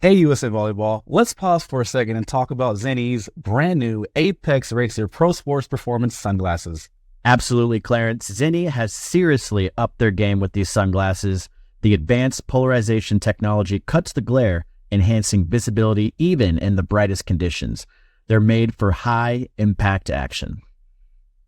Hey, USA Volleyball. Let's pause for a second and talk about Zenny's brand new Apex Racer Pro Sports Performance sunglasses. Absolutely, Clarence. Zenni has seriously upped their game with these sunglasses. The advanced polarization technology cuts the glare, enhancing visibility even in the brightest conditions. They're made for high-impact action.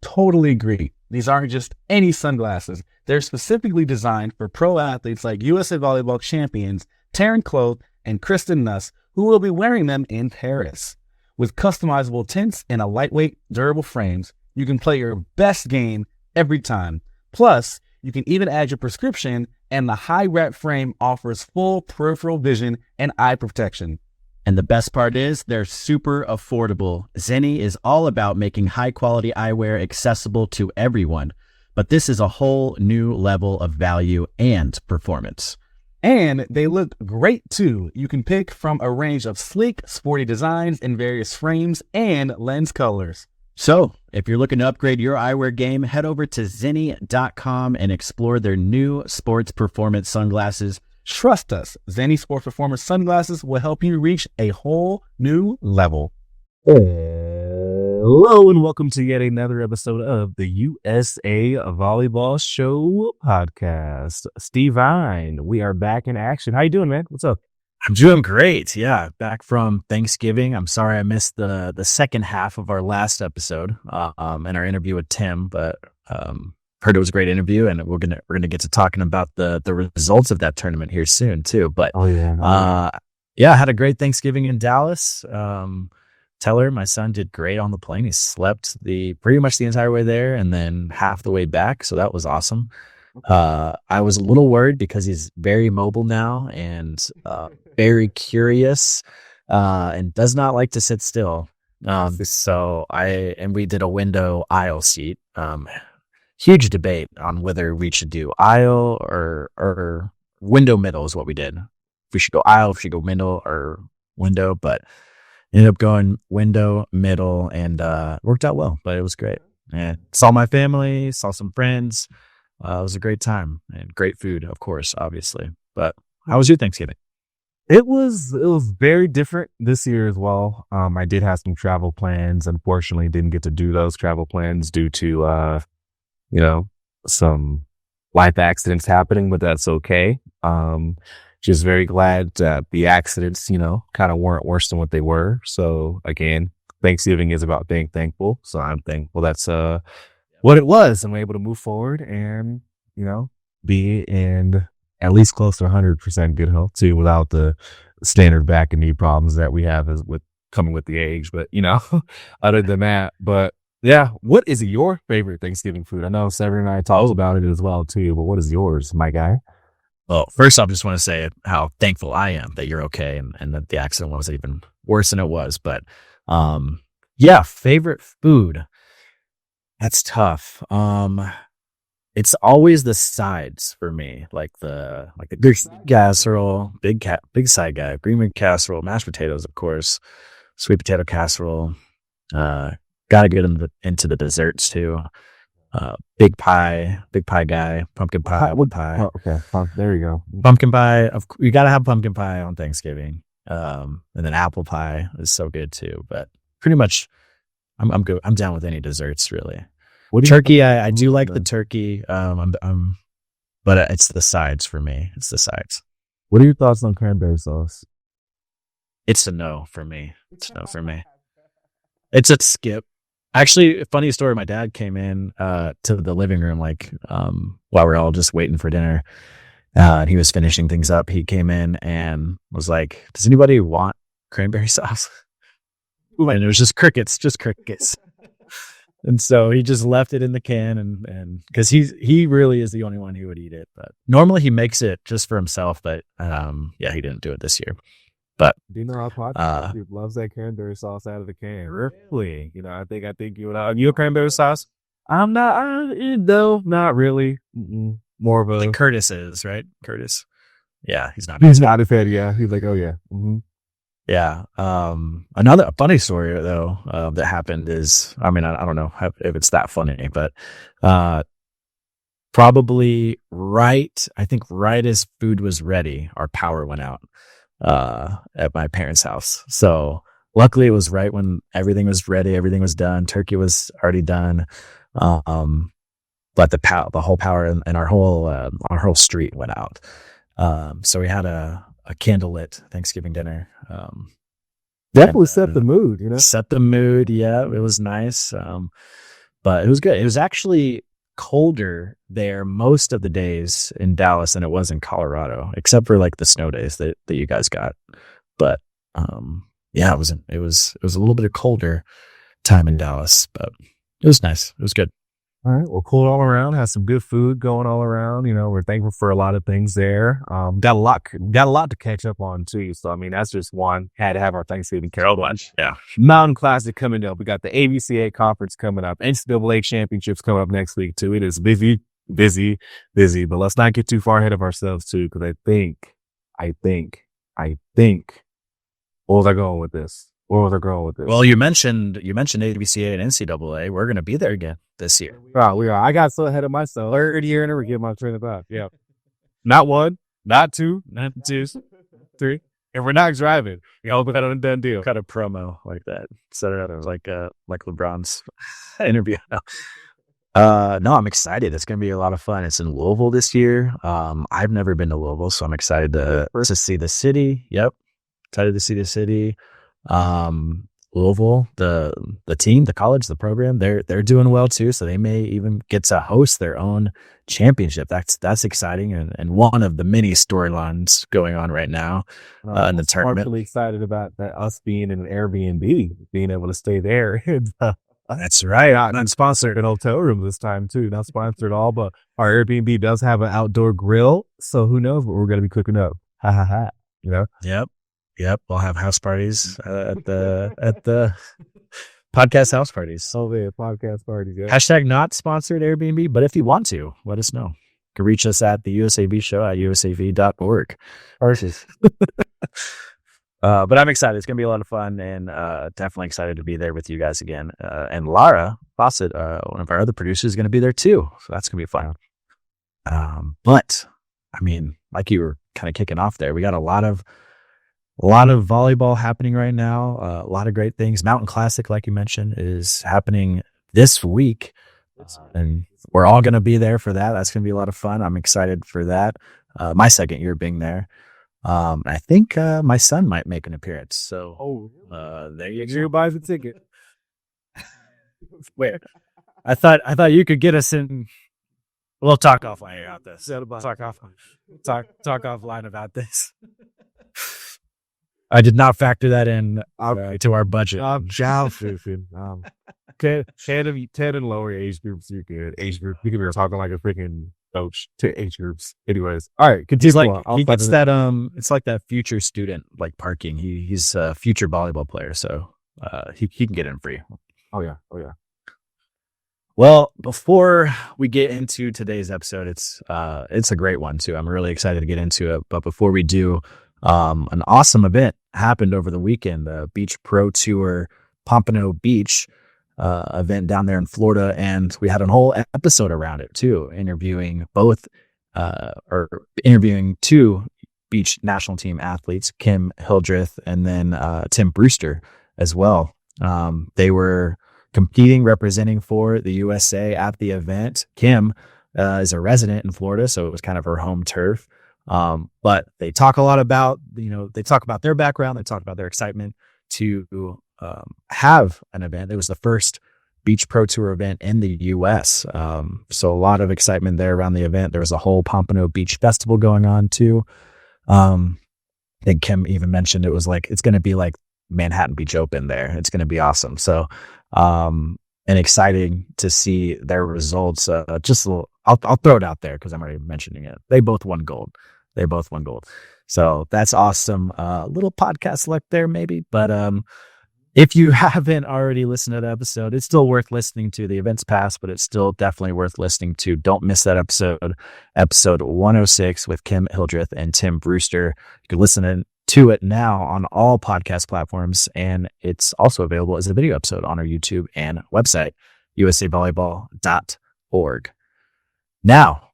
Totally agree. These aren't just any sunglasses. They're specifically designed for pro athletes like USA Volleyball champions Taryn Cloth and Kristen Nuss, who will be wearing them in Paris. With customizable tints and a lightweight, durable frames, you can play your best game every time. Plus, you can even add your prescription, and the high-rep frame offers full peripheral vision and eye protection. And the best part is they're super affordable. Zenni is all about making high-quality eyewear accessible to everyone, but this is a whole new level of value and performance. And they look great too. You can pick from a range of sleek, sporty designs in various frames and lens colors. So, if you're looking to upgrade your eyewear game, head over to Zenni.com and explore their new sports performance sunglasses. Trust us, Zenni Sports Performance sunglasses will help you reach a whole new level. Hello and welcome to yet another episode of the USA Volleyball Show podcast. Steve Vine, we are back in action. How you doing, man? What's up? I'm doing great. Yeah, back from Thanksgiving. I'm sorry I missed the second half of our last episode and our interview with Tim, but heard it was a great interview, and we're gonna get to talking about the results of that tournament here soon too. But I had a great Thanksgiving in Dallas. Teller, my son, did great on the plane. He slept pretty much the entire way there and then half the way back, so that was awesome. I was a little worried because he's very mobile now and very curious and does not like to sit still. So we did a window aisle seat. Huge debate on whether we should do aisle or window middle is what we did. If we should go aisle, if we should go middle or window, but ended up going window, middle, and worked out well, but it was great. And saw my family, saw some friends. It was a great time and great food, of course, obviously. But how was your Thanksgiving? It was very different this year as well. I did have some travel plans. Unfortunately, didn't get to do those travel plans due to some life accidents happening, but that's okay. Just very glad that the accidents, kind of weren't worse than what they were. So again, Thanksgiving is about being thankful. So I'm thankful that's what it was, and we're able to move forward and, be in at least close to 100% good health too, without the standard back and knee problems that we have with coming with the age. But, other than that, but yeah, what is your favorite Thanksgiving food? I know Severin and I talked about it as well too, but what is yours, my guy? Well, first off, I just want to say how thankful I am that you're okay and that the accident wasn't even worse than it was. But favorite food. That's tough. It's always the sides for me, like the big casserole, big side guy, green bean casserole, mashed potatoes, of course, sweet potato casserole. Got to get into the desserts too. Big pie guy, pumpkin pie, wood pie. Oh, okay, there you go. Pumpkin pie. You got to have pumpkin pie on Thanksgiving. And then apple pie is so good too. But pretty much, I'm good. I'm down with any desserts really. Turkey, I do like the turkey. But it's the sides for me. It's the sides. What are your thoughts on cranberry sauce? It's a no for me. It's a skip. Actually, a funny story. My dad came in to the living room while we're all just waiting for dinner. And he was finishing things up. He came in and was like, "Does anybody want cranberry sauce?" And it was just crickets. And so he just left it in the can, and because he really is the only one who would eat it. But normally he makes it just for himself. But he didn't do it this year. But do you know our podcast dude loves that cranberry sauce out of the can? Really? I think you and you a cranberry sauce? I'm not. No, not really. More of a like Curtis is, right? Curtis. Yeah, he's not. He's not a fan. Yeah, he's like, oh yeah. Mm-hmm. Yeah. Another funny story though that happened is, I don't know if it's that funny, but probably right as food was ready, our power went out. at my parents' house. So luckily it was right when everything was ready, everything was done. Turkey was already done. But the whole power in our whole street went out. So we had a candlelit Thanksgiving dinner. Definitely set the mood, you know? Set the mood. Yeah, it was nice. But it was good. It was actually colder there most of the days in Dallas than it was in Colorado, except for like the snow days that you guys got. But yeah, it was a little bit of colder time in Dallas, but it was nice. It was good. All right. Well, cool all around. Has some good food going all around. You know, we're thankful for a lot of things there. Got a lot to catch up on too. So, I mean, that's just one. Had to have our Thanksgiving Carol lunch. Yeah. Mountain Classic coming up. We got the ABCA conference coming up. NCAA championships coming up next week too. It is busy, but let's not get too far ahead of ourselves too. Cause I think, where was I going with this? Well, you mentioned ABCA and NCAA. We're going to be there again this year. Oh, we are. I got so ahead of myself. Third year and we're getting my train of thought. Yeah. Not one, not two, not twos, three. If we're not driving, we all put that on a done deal. Cut a promo like that. Set it up like LeBron's interview. No, I'm excited. It's going to be a lot of fun. It's in Louisville this year. I've never been to Louisville, so I'm excited to see the city. Yep. Excited to see the city. Louisville, the team, the college, the program, they're doing well too. So they may even get to host their own championship. That's exciting and one of the many storylines going on right now in the tournament. I'm really excited about that, us being in an Airbnb, being able to stay there. That's right. Not sponsored an hotel room this time too. Not sponsored at all, but our Airbnb does have an outdoor grill. So who knows what we're going to be cooking up? Ha ha ha. You know? Yep. We'll have house parties at the podcast house parties. Oh, yeah, podcast parties. Yeah. Hashtag not sponsored Airbnb, but if you want to, let us know. You can reach us at the USAV show at usav.org. But I'm excited. It's going to be a lot of fun and definitely excited to be there with you guys again. And Lara Fawcett, one of our other producers, is going to be there too. So that's going to be fun. But I mean, like you were kind of kicking off there, we got a lot of volleyball happening right now. A lot of great things. Mountain Classic, like you mentioned, is happening this week. And we're all going to be there for that. That's going to be a lot of fun. I'm excited for that. My second year being there. I think my son might make an appearance. So there you go. Drew buys a ticket. Wait, I thought you could get us in. We'll talk offline about this. Talk offline about this. I did not factor that in to our budget. Okay, 10 and lower age groups, you're good. Age group, you could be talking like a freaking coach to age groups. Anyways, all right, continue. He gets that. It's like that future student like parking. He's a future volleyball player, so he can get in free. Oh yeah. Well, before we get into today's episode, it's a great one too. I'm really excited to get into it. But before we do, an awesome event happened over the weekend, the Beach Pro Tour Pompano Beach event down there in Florida. And we had a whole episode around it too, interviewing two beach national team athletes, Kim Hildreth and then Tim Brewster as well. They were competing, representing for the USA at the event. Kim is a resident in Florida, so it was kind of her home turf. But they talk a lot about, they talk about their background. They talk about their excitement to have an event. It was the first Beach Pro Tour event in the U.S. So a lot of excitement there around the event. There was a whole Pompano Beach Festival going on too. I think Kim even mentioned it's going to be like Manhattan Beach Open there. It's going to be awesome. So, and exciting to see their results. I'll throw it out there because I'm already mentioning it. They both won gold. So that's awesome. Little podcast select there maybe, but if you haven't already listened to the episode, it's still worth listening to. The event's past, but it's still definitely worth listening to. Don't miss that episode 106 with Kim Hildreth and Tim Brewster. You can listen to it now on all podcast platforms, and it's also available as a video episode on our YouTube and website, usavolleyball.org. Now,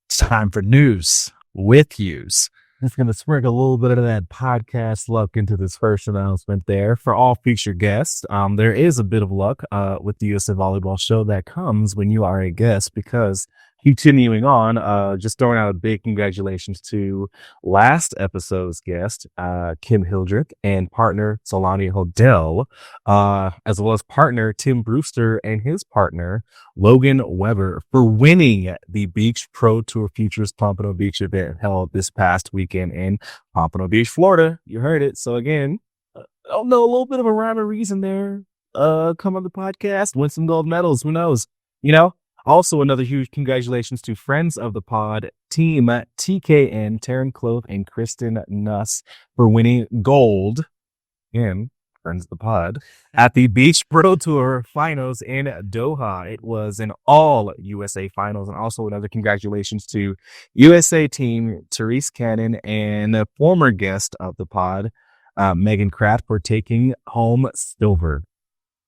it's time for news with Hughes. Just going to sprinkle a little bit of that podcast luck into this first announcement there for all future guests. There is a bit of luck with the USA Volleyball show that comes when you are a guest, because continuing on, just throwing out a big congratulations to last episode's guest, Kim Hildrick, and partner Solani Hodel, as well as partner Tim Brewster and his partner Logan Weber, for winning the Beach Pro Tour Futures Pompano Beach event held this past weekend in Pompano Beach, Florida. You heard it. So again, I don't know, a little bit of a rhyme or reason there. Come on the podcast, win some gold medals. Who knows? You know? Also, another huge congratulations to friends of the pod, Team TKN, Taryn Cloth and Kristen Nuss, for winning gold in friends of the pod at the Beach Pro Tour Finals in Doha. It was an all USA finals. And also another congratulations to USA team Therese Cannon and a former guest of the pod, Megan Kraft, for taking home silver.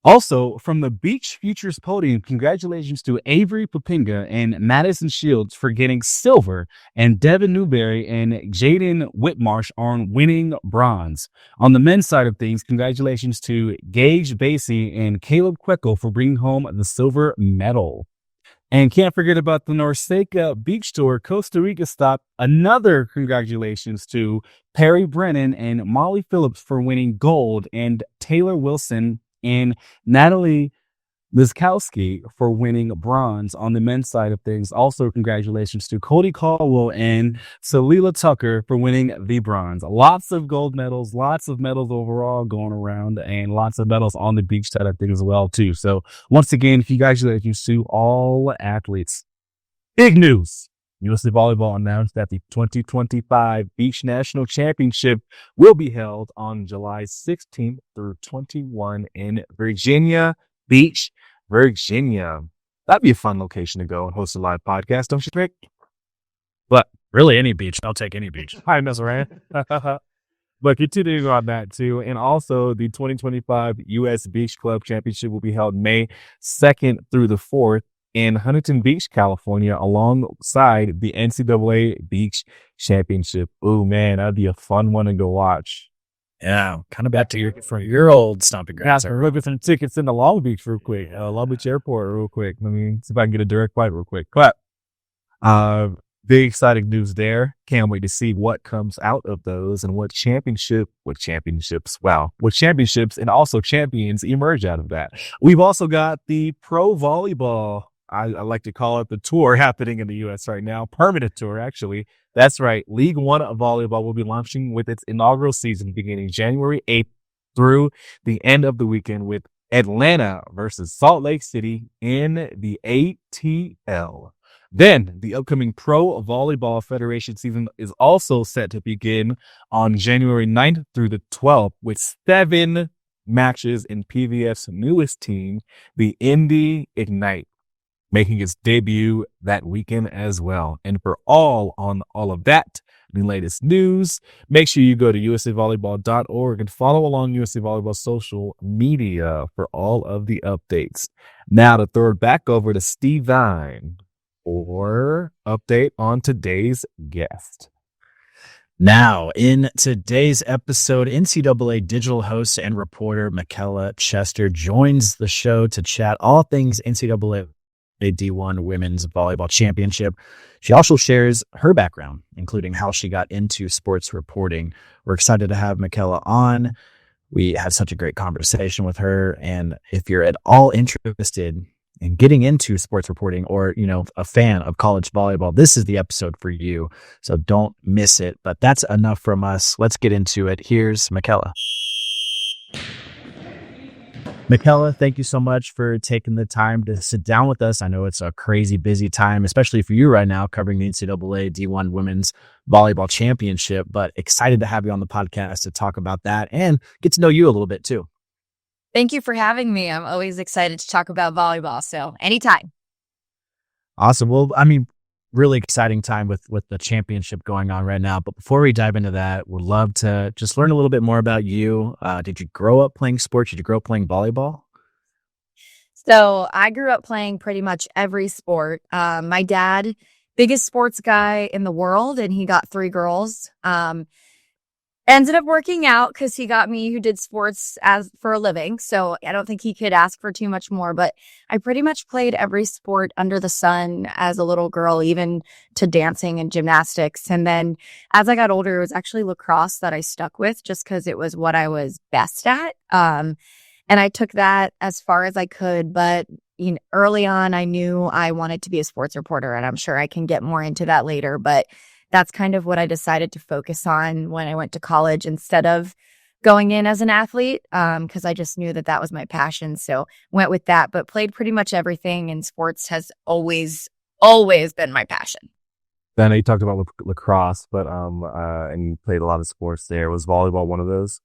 Also, from the Beach Futures podium, congratulations to Avery Papinga and Madison Shields for getting silver, and Devin Newberry and Jaden Whitmarsh on winning bronze. On the men's side of things, congratulations to Gage Basie and Caleb Queckel for bringing home the silver medal. And can't forget about the Norseca Beach Tour Costa Rica stop. Another congratulations to Perry Brennan and Molly Phillips for winning gold, and Taylor Wilson and Natalie Liskowski for winning bronze on the men's side of things. Also, congratulations to Cody Caldwell and Salila Tucker for winning the bronze. Lots of gold medals, lots of medals overall going around, and lots of medals on the beach side of things as well, too. So once again, congratulations to all athletes. Big news. USA Volleyball announced that the 2025 Beach National Championship will be held on July 16th through 21 in Virginia Beach, Virginia. That'd be a fun location to go and host a live podcast, don't you think? But really, any beach. I'll take any beach. I know, right? But continuing on that too, and also the 2025 U.S. Beach Club Championship will be held May 2nd through the 4th in Huntington Beach, California, alongside the NCAA Beach Championship. Oh man, that'd be a fun one to go watch. Yeah, kind of back to your old stomping grounds. Yeah, we'll get some tickets into Long Beach real quick. Long Beach Airport real quick. Let me see if I can get a direct flight real quick. But big exciting news there. Can't wait to see what comes out of those and what championships and also champions emerge out of that. We've also got the Pro Volleyball, I like to call it the tour, happening in the U.S. right now. Permanent tour, actually. That's right. League One of Volleyball will be launching with its inaugural season beginning January 8th through the end of the weekend, with Atlanta versus Salt Lake City in the ATL. Then the upcoming Pro Volleyball Federation season is also set to begin on January 9th through the 12th, with 7 matches in PVF's newest team, the Indy Ignite, making its debut that weekend as well. And for all of that, the latest news, make sure you go to usavolleyball.org and follow along USA Volleyball social media for all of the updates. Now to throw it back over to Steve Vine for update on today's guest. Now, in today's episode, NCAA digital host and reporter Michella Chester joins the show to chat all things NCAA D1 Women's Volleyball Championship. She also shares her background, including how she got into sports reporting. We're excited to have Michella on. We had such a great conversation with her. And if you're at all interested in getting into sports reporting, or, a fan of college volleyball, this is the episode for you. So don't miss it. But that's enough from us. Let's get into it. Here's Michella. Michella, thank you so much for taking the time to sit down with us. I know it's a crazy busy time, especially for you right now, covering the NCAA D1 Women's Volleyball Championship, but excited to have you on the podcast to talk about that and get to know you a little bit too. Thank you for having me. I'm always excited to talk about volleyball, so anytime. Awesome. Well, really exciting time with the championship going on right now. But before we dive into that, we'd love to just learn a little bit more about you. Did you grow up playing sports? Did you grow up playing volleyball? So I grew up playing pretty much every sport. My dad biggest sports guy in the world, and he got 3 girls. Ended up working out because he got me who did sports as for a living. So I don't think he could ask for too much more, but I pretty much played every sport under the sun as a little girl, even to dancing and gymnastics. And then as I got older, it was actually lacrosse that I stuck with just because it was what I was best at. And I took that as far as I could, but early on, I knew I wanted to be a sports reporter, and I'm sure I can get more into that later, but that's kind of what I decided to focus on when I went to college instead of going in as an athlete, because I just knew that was my passion. So went with that, but played pretty much everything, and sports has always been my passion. I know you talked about lacrosse, but and you played a lot of sports there. Was volleyball one of those?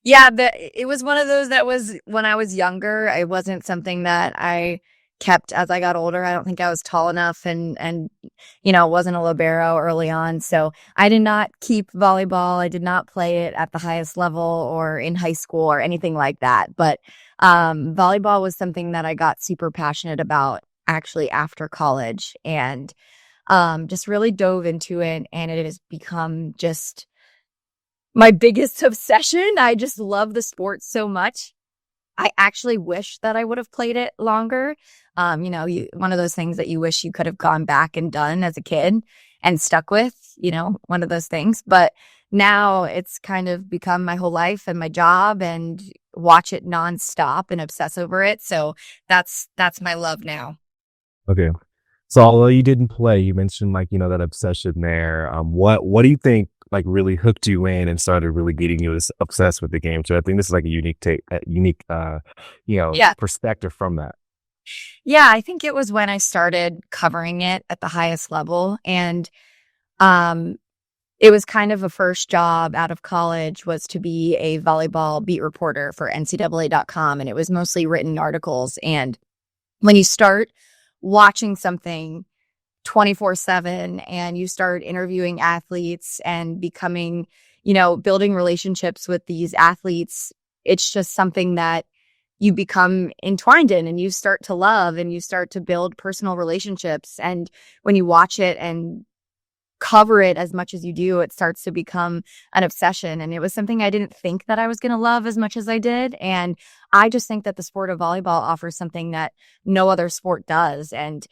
Yeah, it was one of those that was when I was younger. It wasn't something that I kept as I got older. I don't think I was tall enough and wasn't a libero early on. So I did not keep volleyball. I did not play it at the highest level or in high school or anything like that. But volleyball was something that I got super passionate about actually after college, and just really dove into it. And it has become just my biggest obsession. I just love the sport so much. I actually wish that I would have played it longer. One of those things that you wish you could have gone back and done as a kid and stuck with, one of those things. But now it's kind of become my whole life and my job, and watch it nonstop and obsess over it. So that's my love now. Okay. So although you didn't play, you mentioned that obsession there. What do you think really hooked you in and started really getting you obsessed with the game? So I think this is a unique perspective from that. Yeah, I think it was when I started covering it at the highest level, and it was kind of a first job out of college was to be a volleyball beat reporter for NCAA.com, and it was mostly written articles. And when you start watching something 24/7 and you start interviewing athletes and becoming, building relationships with these athletes, it's just something that you become entwined in and you start to love and you start to build personal relationships. And when you watch it and cover it as much as you do, it starts to become an obsession. And it was something I didn't think that I was going to love as much as I did. And I just think that the sport of volleyball offers something that no other sport does. And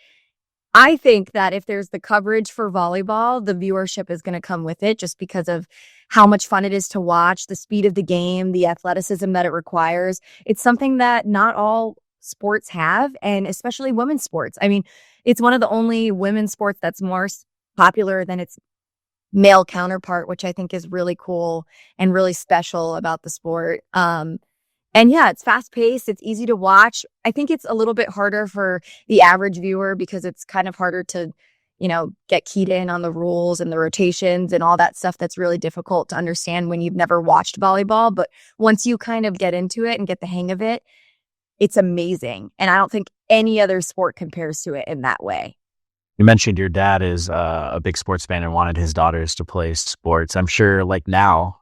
I think that if there's the coverage for volleyball, the viewership is going to come with it just because of how much fun it is to watch, the speed of the game, the athleticism that it requires. It's something that not all sports have, and especially women's sports. I mean, it's one of the only women's sports that's more popular than its male counterpart, which I think is really cool and really special about the sport. And yeah, it's fast paced. It's easy to watch. I think it's a little bit harder for the average viewer because it's kind of harder to, get keyed in on the rules and the rotations and all that stuff that's really difficult to understand when you've never watched volleyball. But once you kind of get into it and get the hang of it, it's amazing. And I don't think any other sport compares to it in that way. You mentioned your dad is a big sports fan and wanted his daughters to play sports. I'm sure now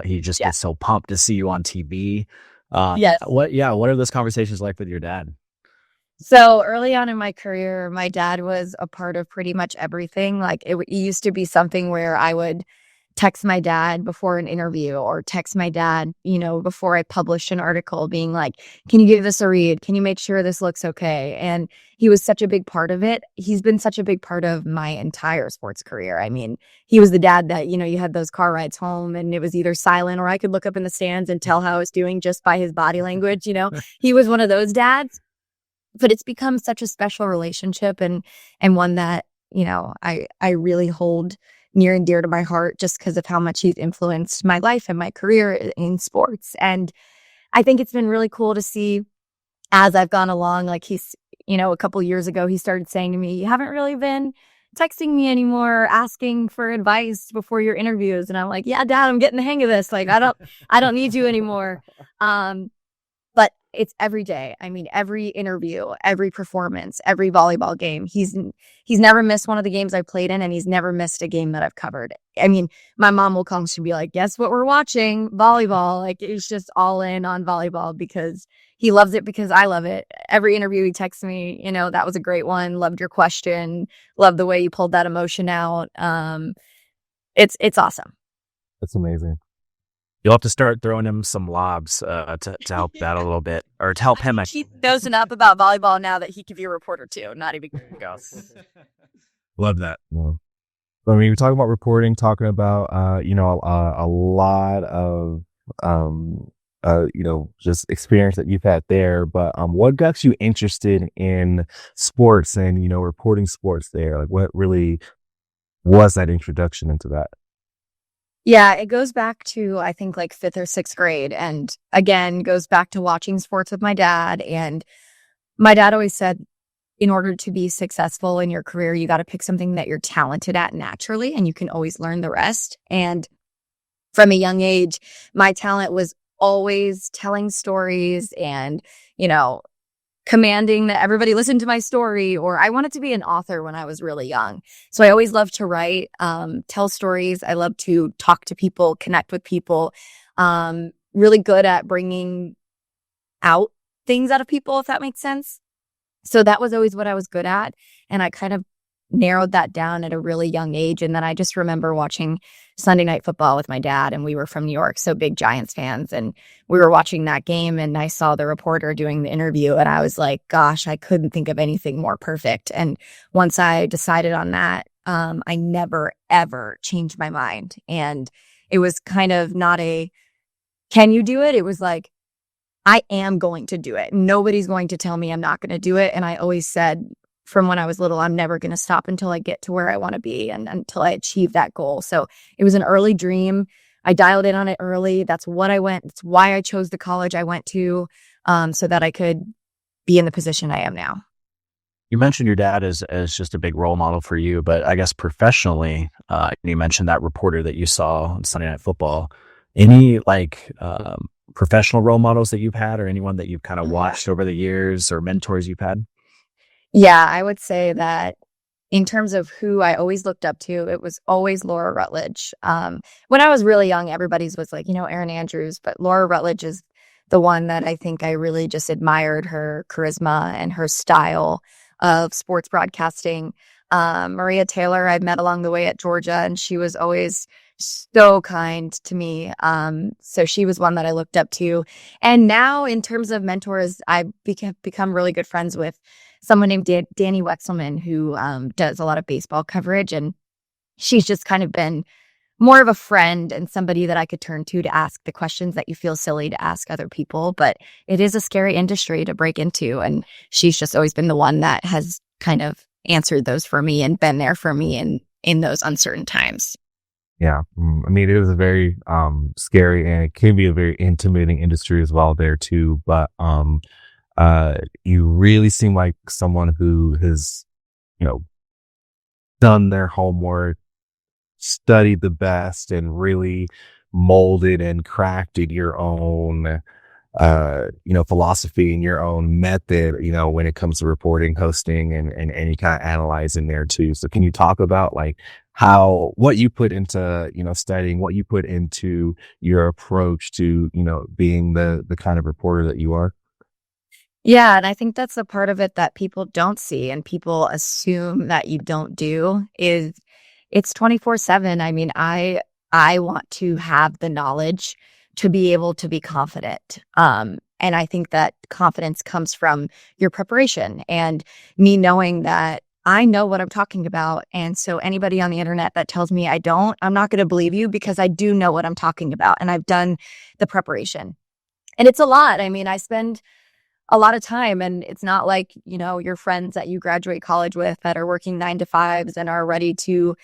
he just gets so pumped to see you on TV. Yes. What are those conversations like with your dad? So early on in my career, my dad was a part of pretty much everything. It used to be something where I would text my dad before an interview or text my dad, before I published an article being like, can you give this a read? Can you make sure this looks okay? And he was such a big part of it. He's been such a big part of my entire sports career. I mean, he was the dad that, you had those car rides home and it was either silent or I could look up in the stands and tell how I was doing just by his body language. He was one of those dads, but it's become such a special relationship and one that, I really hold near and dear to my heart just because of how much he's influenced my life and my career in sports. And I think it's been really cool to see as I've gone along, he's, a couple years ago, he started saying to me, you haven't really been texting me anymore, asking for advice before your interviews. And I'm like, yeah, Dad, I'm getting the hang of this. I don't need you anymore. But It's every day. I mean, every interview, every performance, every volleyball game. He's never missed one of the games I played in, and he's never missed a game that I've covered. I mean, my mom will constantly be like, "Guess what we're watching? Volleyball." Like, he's just all in on volleyball because he loves it, because I love it. Every interview he texts me, that was a great one. Loved your question. Loved the way you pulled that emotion out. It's awesome. That's amazing. You'll have to start throwing him some lobs to help that a little bit, or to help him. He's dozing up about volleyball now that he could be a reporter too. Not even goes. Love that. Yeah. So, I mean, we're talking about reporting, talking about a lot of just experience that you've had there. But what got you interested in sports and reporting sports there? Like, what really was that introduction into that? Yeah, it goes back to, I think, like 5th or 6th grade. And again, goes back to watching sports with my dad. And my dad always said, in order to be successful in your career, you got to pick something that you're talented at naturally, and you can always learn the rest. And from a young age, my talent was always telling stories and, commanding that everybody listen to my story, or I wanted to be an author when I was really young. So I always loved to write, tell stories. I love to talk to people, connect with people. Really good at bringing out things out of people, if that makes sense. So that was always what I was good at. And I kind of narrowed that down at a really young age. And then I just remember watching Sunday Night Football with my dad, and we were from New York, so big Giants fans. And we were watching that game, and I saw the reporter doing the interview, and I was like, gosh, I couldn't think of anything more perfect. And once I decided on that, I never, ever changed my mind. And it was kind of not a, can you do it? It was like, I am going to do it. Nobody's going to tell me I'm not going to do it. And I always said, from when I was little, I'm never going to stop until I get to where I want to be and until I achieve that goal. So it was an early dream. I dialed in on it early. That's why I chose the college I went to, so that I could be in the position I am now. You mentioned your dad as just a big role model for you, but I guess professionally, you mentioned that reporter that you saw on Sunday Night Football. Any professional role models that you've had, or anyone that you've kind of watched over the years, or mentors you've had? Yeah, I would say that in terms of who I always looked up to, it was always Laura Rutledge. When I was really young, everybody's was like, Erin Andrews, but Laura Rutledge is the one that I think I really just admired her charisma and her style of sports broadcasting. Maria Taylor, I've met along the way at Georgia, and she was always so kind to me. So she was one that I looked up to. And now in terms of mentors, I've become really good friends with someone named Danny Wexelman, who does a lot of baseball coverage. And she's just kind of been more of a friend and somebody that I could turn to ask the questions that you feel silly to ask other people. But it is a scary industry to break into. And she's just always been the one that has kind of answered those for me and been there for me in those uncertain times. Yeah. I mean, it was a very scary, and it can be a very intimidating industry as well there too. But you really seem like someone who has, done their homework, studied the best, and really molded and crafted your own, philosophy and your own method, when it comes to reporting, hosting, and any kind of analyzing there too. So can you talk about what you put into, studying, what you put into your approach to, being the kind of reporter that you are? Yeah, and I think that's the part of it that people don't see and people assume that you don't do is it's 24/7. I mean, I want to have the knowledge to be able to be confident. And I think that confidence comes from your preparation and me knowing that I know what I'm talking about. And so anybody on the internet that tells me I don't, I'm not going to believe you because I do know what I'm talking about and I've done the preparation. And it's a lot. I mean, I spend a lot of time, and it's not like, your friends that you graduate college with that are working 9 to 5s and are ready to,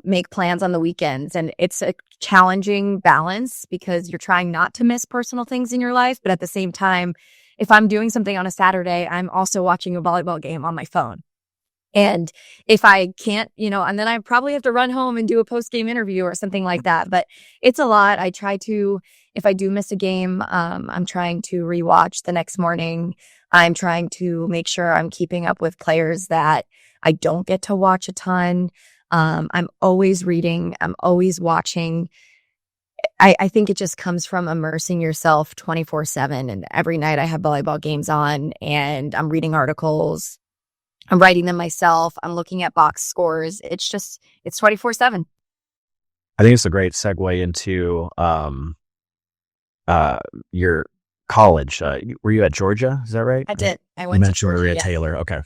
make plans on the weekends. And it's a challenging balance because you're trying not to miss personal things in your life. But at the same time, if I'm doing something on a Saturday, I'm also watching a volleyball game on my phone. And if I can't, and then I probably have to run home and do a post-game interview or something like that. But it's a lot. I try to, if I do miss a game, I'm trying to rewatch the next morning. I'm trying to make sure I'm keeping up with players that I don't get to watch a ton. I'm always reading. I'm always watching. I think it just comes from immersing yourself 24/7. And every night I have volleyball games on and I'm reading articles. I'm writing them myself. I'm looking at box scores. It's 24/7. I think it's a great segue into your college. Were you at Georgia? Is that right? I did. I You went to mentioned Georgia. Maria Yes. Taylor. Okay.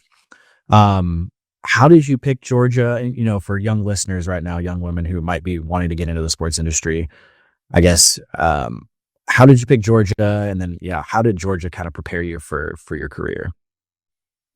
How did you pick Georgia? And, for young listeners right now, young women who might be wanting to get into the sports industry, I guess, how did you pick Georgia? And then, how did Georgia kind of prepare you for your career?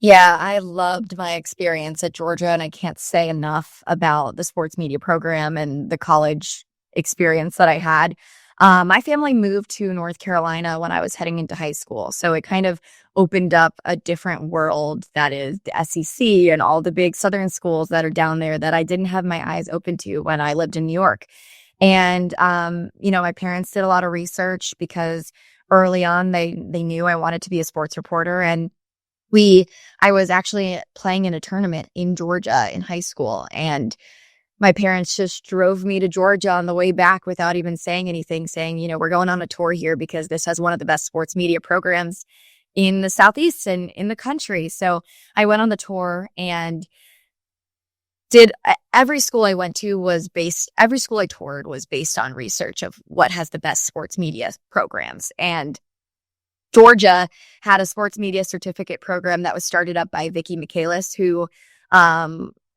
Yeah, I loved my experience at Georgia, and I can't say enough about the sports media program and the college experience that I had. My family moved to North Carolina when I was heading into high school, so it kind of opened up a different world that is the SEC and all the big Southern schools that are down there that I didn't have my eyes open to when I lived in New York. And, my parents did a lot of research because early on they knew I wanted to be a sports reporter. And I was actually playing in a tournament in Georgia in high school, and my parents just drove me to Georgia on the way back without even saying anything, saying, we're going on a tour here because this has one of the best sports media programs in the Southeast and in the country. So I went on the tour and every school I toured was based on research of what has the best sports media programs. And Georgia had a sports media certificate program that was started up by Vicki Michaelis, who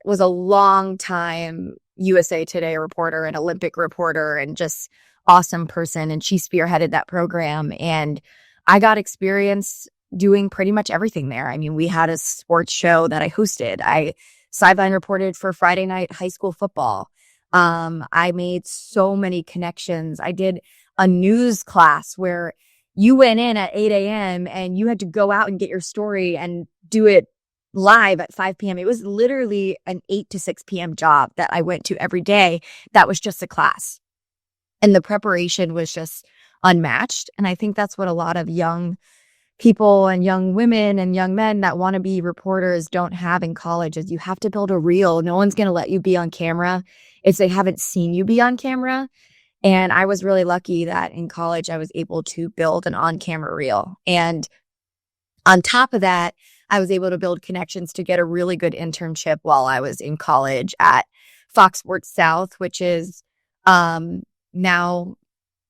was a long time USA Today reporter and Olympic reporter and just awesome person. And she spearheaded that program. And I got experience doing pretty much everything there. I mean, we had a sports show that I hosted. I sideline reported for Friday night high school football. I made so many connections. I did a news class where you went in at 8 a.m. and you had to go out and get your story and do it live at 5 p.m. It was literally an 8 to 6 p.m. job that I went to every day. That was just a class. And the preparation was just unmatched. And I think that's what a lot of young people and young women and young men that want to be reporters don't have in college is you have to build a reel. No one's going to let you be on camera if they haven't seen you be on camera. And I was really lucky that in college, I was able to build an on-camera reel. And on top of that, I was able to build connections to get a really good internship while I was in college at Fox Sports South, which is now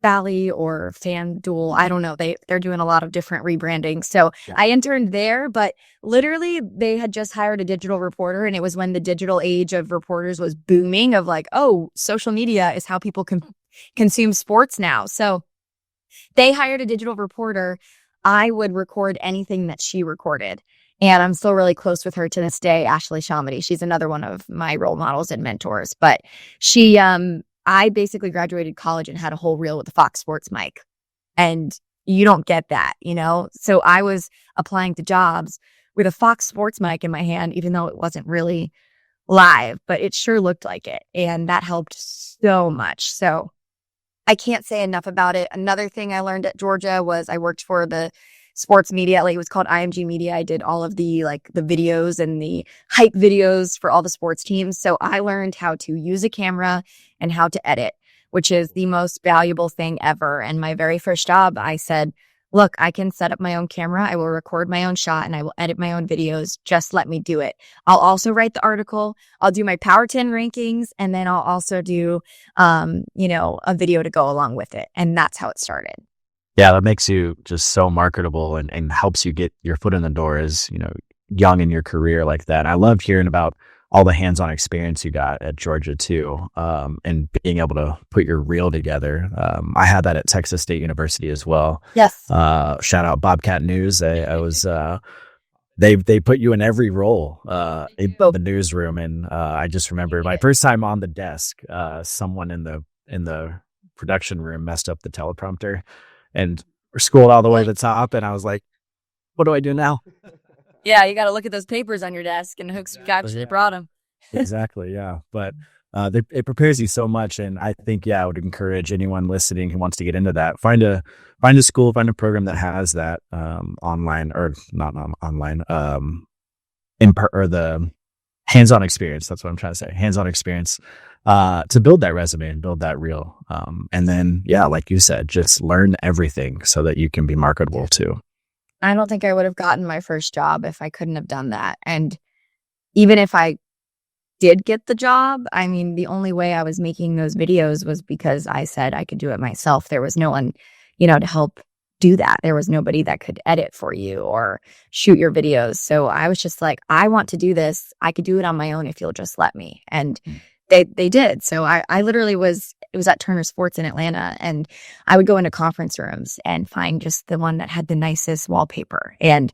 Valley or FanDuel. I don't know. They're doing a lot of different rebranding. So I interned there, but literally they had just hired a digital reporter, and it was when the digital age of reporters was booming of like, oh, social media is how people consume sports now. So they hired a digital reporter. I would record anything that she recorded. And I'm still really close with her to this day, Ashley Shamady. She's another one of my role models and mentors. But I basically graduated college and had a whole reel with a Fox Sports mic. And you don't get that, So I was applying to jobs with a Fox Sports mic in my hand, even though it wasn't really live, but it sure looked like it. And that helped so much. So I can't say enough about it. Another thing I learned at Georgia was I worked for the sports media. Like, it was called IMG Media. I did all of the videos and the hype videos for all the sports teams. So I learned how to use a camera and how to edit, which is the most valuable thing ever. And my very first job, I said, look, I can set up my own camera. I will record my own shot and I will edit my own videos. Just let me do it. I'll also write the article. I'll do my Power 10 rankings. And then I'll also do, a video to go along with it. And that's how it started. Yeah, that makes you just so marketable and helps you get your foot in the door as, young in your career like that. I loved hearing about all the hands-on experience you got at Georgia too, and being able to put your reel together. I had that at Texas State University as well. Yes. Shout out Bobcat News. I was, they put you in every role in the newsroom. And I just remember my first time on the desk, someone in the production room messed up the teleprompter and we're schooled all the way to the top. And I was like, what do I do now? Yeah, you got to look at those papers on your desk, and Hooks actually brought them. Exactly. Yeah. But it prepares you so much. And I think, I would encourage anyone listening who wants to get into that, find a school, find a program that has that online or not online, or the hands-on experience. That's what I'm trying to say. Hands-on experience to build that resume and build that reel. And then, like you said, just learn everything so that you can be marketable too. I don't think I would have gotten my first job if I couldn't have done that. And even if I did get the job, I mean, the only way I was making those videos was because I said I could do it myself. There was no one, to help do that. There was nobody that could edit for you or shoot your videos. So I was just like, I want to do this. I could do it on my own if you'll just let me. And they did. So I literally it was at Turner Sports in Atlanta, and I would go into conference rooms and find just the one that had the nicest wallpaper. And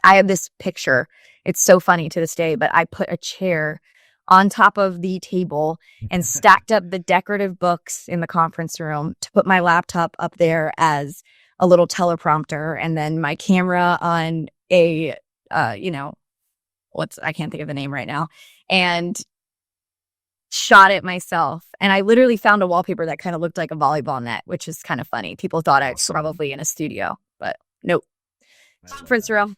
I have this picture. It's so funny to this day, but I put a chair on top of the table and stacked up the decorative books in the conference room to put my laptop up there as a little teleprompter, and then my camera on a, I can't think of the name right now, and shot it myself. And I literally found a wallpaper that kind of looked like a volleyball net, which is kind of funny. People thought I was probably in a studio, but nope. Conference room.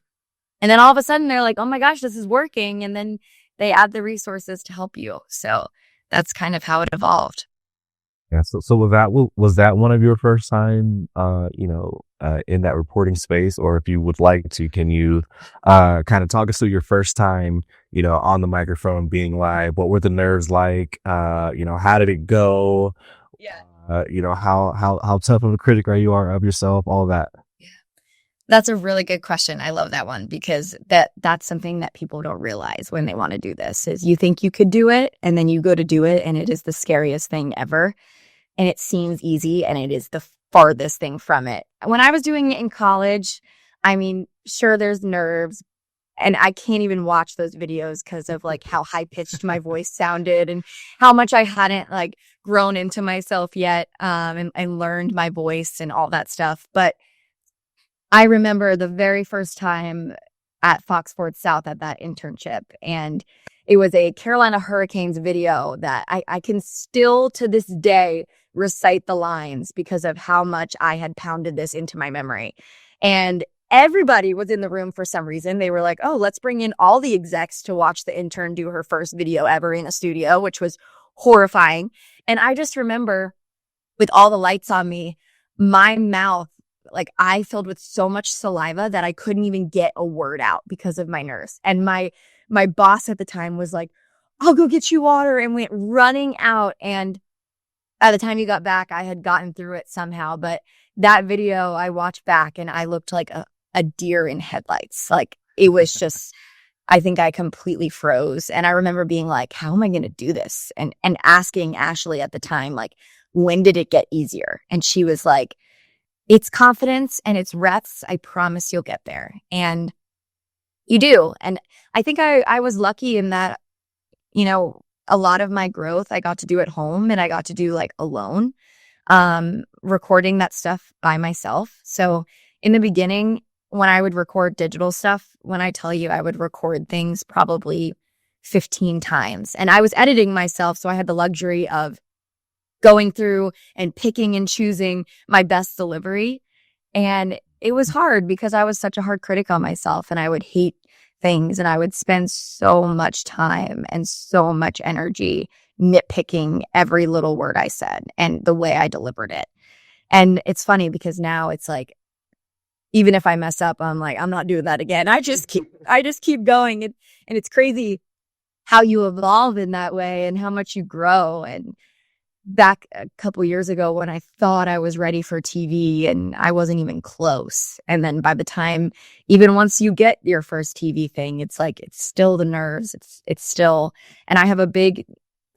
And then all of a sudden they're like, oh my gosh, this is working. And then they add the resources to help you. So that's kind of how it evolved. Yeah. So was that one of your first time, in that reporting space? Or if you would like to, can you kind of talk us through your first time, on the microphone, being live? What were the nerves like? How did it go? Yeah. How tough of a critic are you of yourself? All of that. That's a really good question. I love that one because that's something that people don't realize when they want to do this is you think you could do it and then you go to do it and it is the scariest thing ever. And it seems easy and it is the farthest thing from it. When I was doing it in college, I mean, sure, there's nerves and I can't even watch those videos because of like how high pitched my voice sounded and how much I hadn't like grown into myself yet and learned my voice and all that stuff. But I remember the very first time at Fox Sports South at that internship, and it was a Carolina Hurricanes video that I can still to this day recite the lines because of how much I had pounded this into my memory. And everybody was in the room for some reason. They were like, oh, let's bring in all the execs to watch the intern do her first video ever in a studio, which was horrifying. And I just remember with all the lights on me, my mouth, like I filled with so much saliva that I couldn't even get a word out because of my nerves. And my boss at the time was like, I'll go get you water, and went running out. And by the time he got back, I had gotten through it somehow. But that video I watched back and I looked like a deer in headlights. Like it was just, I think I completely froze. And I remember being like, how am I going to do this? And asking Ashley at the time, like, when did it get easier? And she was like, it's confidence and it's reps. I promise you'll get there. And you do. And I think I was lucky in that, a lot of my growth, I got to do at home and I got to do like alone, recording that stuff by myself. So in the beginning, when I would record digital stuff, when I tell you I would record things probably 15 times, and I was editing myself. So I had the luxury of going through and picking and choosing my best delivery. And it was hard because I was such a hard critic on myself and I would hate things and I would spend so much time and so much energy nitpicking every little word I said and the way I delivered it. And it's funny because now it's like, even if I mess up, I'm like, I'm not doing that again. I just keep going. And it's crazy how you evolve in that way and how much you grow. And back a couple years ago when I thought I was ready for TV and I wasn't even close. And then by the time, even once you get your first TV thing, it's like, it's still the nerves. It's still, and I have a big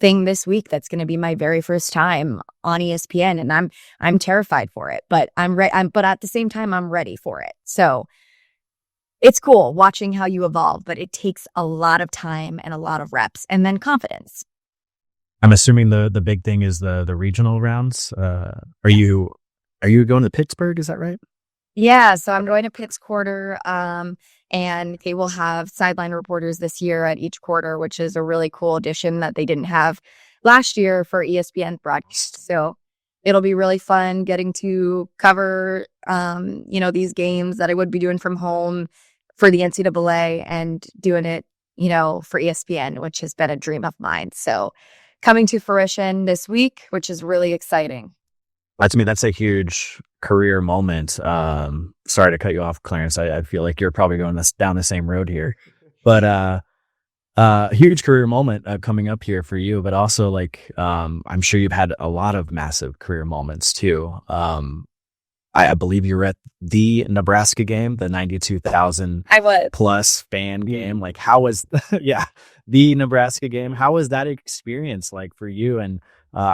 thing this week that's going to be my very first time on ESPN, and I'm terrified for it, but but at the same time, I'm ready for it. So it's cool watching how you evolve, but it takes a lot of time and a lot of reps and then confidence. I'm assuming the big thing is the regional rounds. Are you going to Pittsburgh? Is that right? Yeah, so I'm going to Pitt's Quarter, and and they will have sideline reporters this year at each quarter, which is a really cool addition that they didn't have last year for ESPN broadcast. So it'll be really fun getting to cover, these games that I would be doing from home for the NCAA and doing it, for ESPN, which has been a dream of mine. So coming to fruition this week, which is really exciting. To me, that's a huge career moment. Sorry to cut you off, Clarence. I feel like you're probably going down the same road here, but huge career moment coming up here for you. But also, I'm sure you've had a lot of massive career moments too. I believe you were at the Nebraska game, the 92,000 plus fan game. Like, how was the Nebraska game? How was that experience like for you? And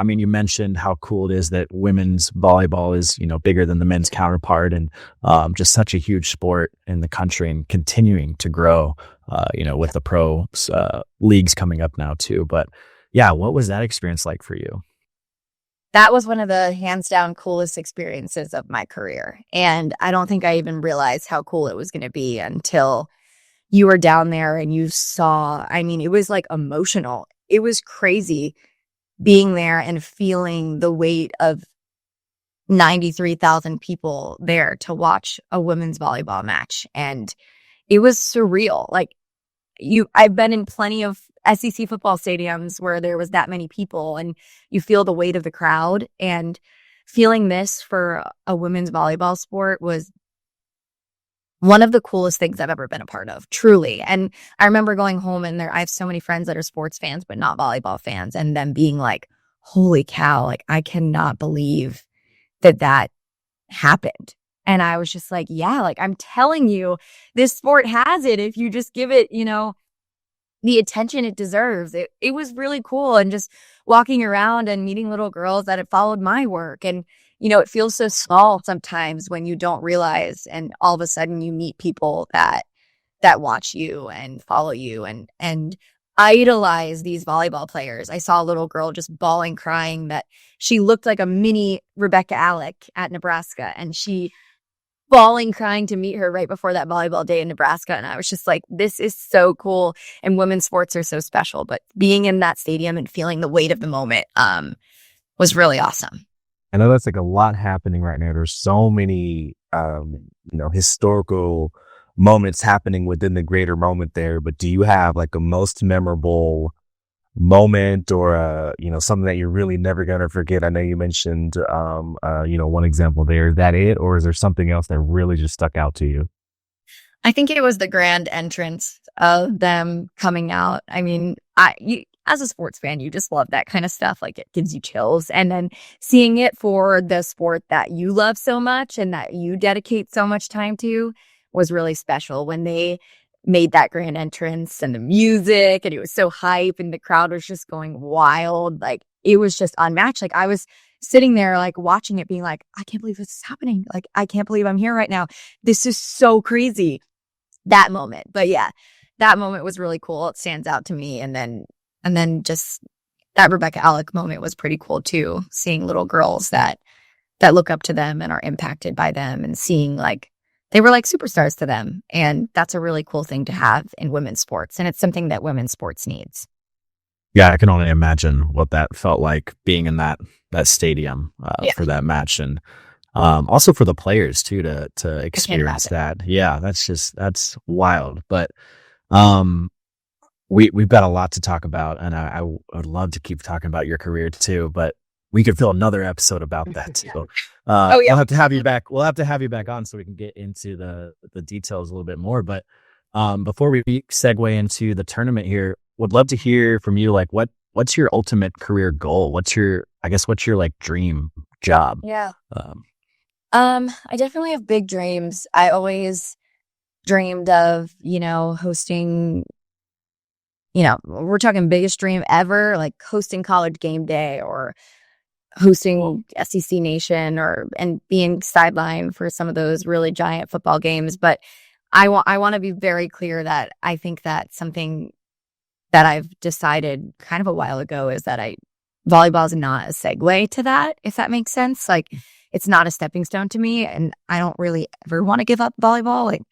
you mentioned how cool it is that women's volleyball is, bigger than the men's counterpart, and just such a huge sport in the country and continuing to grow, with the pro leagues coming up now too. But yeah, what was that experience like for you? That was one of the hands down coolest experiences of my career. And I don't think I even realized how cool it was going to be until you were down there and you saw, it was like emotional. It was crazy being there and feeling the weight of 93,000 people there to watch a women's volleyball match. And it was surreal. I've been in plenty of SEC football stadiums where there was that many people and you feel the weight of the crowd, and feeling this for a women's volleyball sport was one of the coolest things I've ever been a part of, truly. And I remember going home and I have so many friends that are sports fans, but not volleyball fans, and them being like, holy cow, like, I cannot believe that happened. And I was just like, yeah, like, I'm telling you, this sport has it if you just give it, the attention it deserves. It was really cool. And just walking around and meeting little girls that had followed my work. And, it feels so small sometimes when you don't realize, and all of a sudden you meet people that watch you and follow you and idolize these volleyball players. I saw a little girl just bawling, crying that she looked like a mini Rebecca Alec at Nebraska, and she bawling, crying to meet her right before that volleyball day in Nebraska. And I was just like, this is so cool. And women's sports are so special. But being in that stadium and feeling the weight of the moment was really awesome. I know that's like a lot happening right now. There's so many, historical moments happening within the greater moment there. But do you have like a most memorable moment or, something that you're really never going to forget? I know you mentioned, one example there. Is that it? Or is there something else that really just stuck out to you? I think it was the grand entrance of them coming out. As a sports fan, you just love that kind of stuff. Like, it gives you chills. And then seeing it for the sport that you love so much and that you dedicate so much time to was really special. When they made that grand entrance and the music, and it was so hype and the crowd was just going wild. Like, it was just unmatched. Like, I was sitting there like watching it being like, I can't believe this is happening. Like, I can't believe I'm here right now. This is so crazy. That moment. But yeah, that moment was really cool. It stands out to me. And then just that Rebecca Alec moment was pretty cool too. Seeing little girls that look up to them and are impacted by them, and seeing like they were like superstars to them. And that's a really cool thing to have in women's sports. And it's something that women's sports needs. Yeah, I can only imagine what that felt like being in that stadium for that match. And also for the players too, to experience that. Yeah, that's wild. But we've got a lot to talk about, and I would love to keep talking about your career too, but we could fill another episode about that too. We'll have to have you back. We'll have to have you back on so we can get into the details a little bit more. But before we segue into the tournament here, would love to hear from you. Like, what's your ultimate career goal? What's your like dream job? Yeah. I definitely have big dreams. I always dreamed of, hosting, we're talking biggest dream ever, like hosting College Game Day or hosting SEC Nation and being sidelined for some of those really giant football games. But I want to be very clear that I think that something that I've decided kind of a while ago is that volleyball is not a segue to that, if that makes sense. Like, it's not a stepping stone to me, and I don't really ever want to give up volleyball. Like,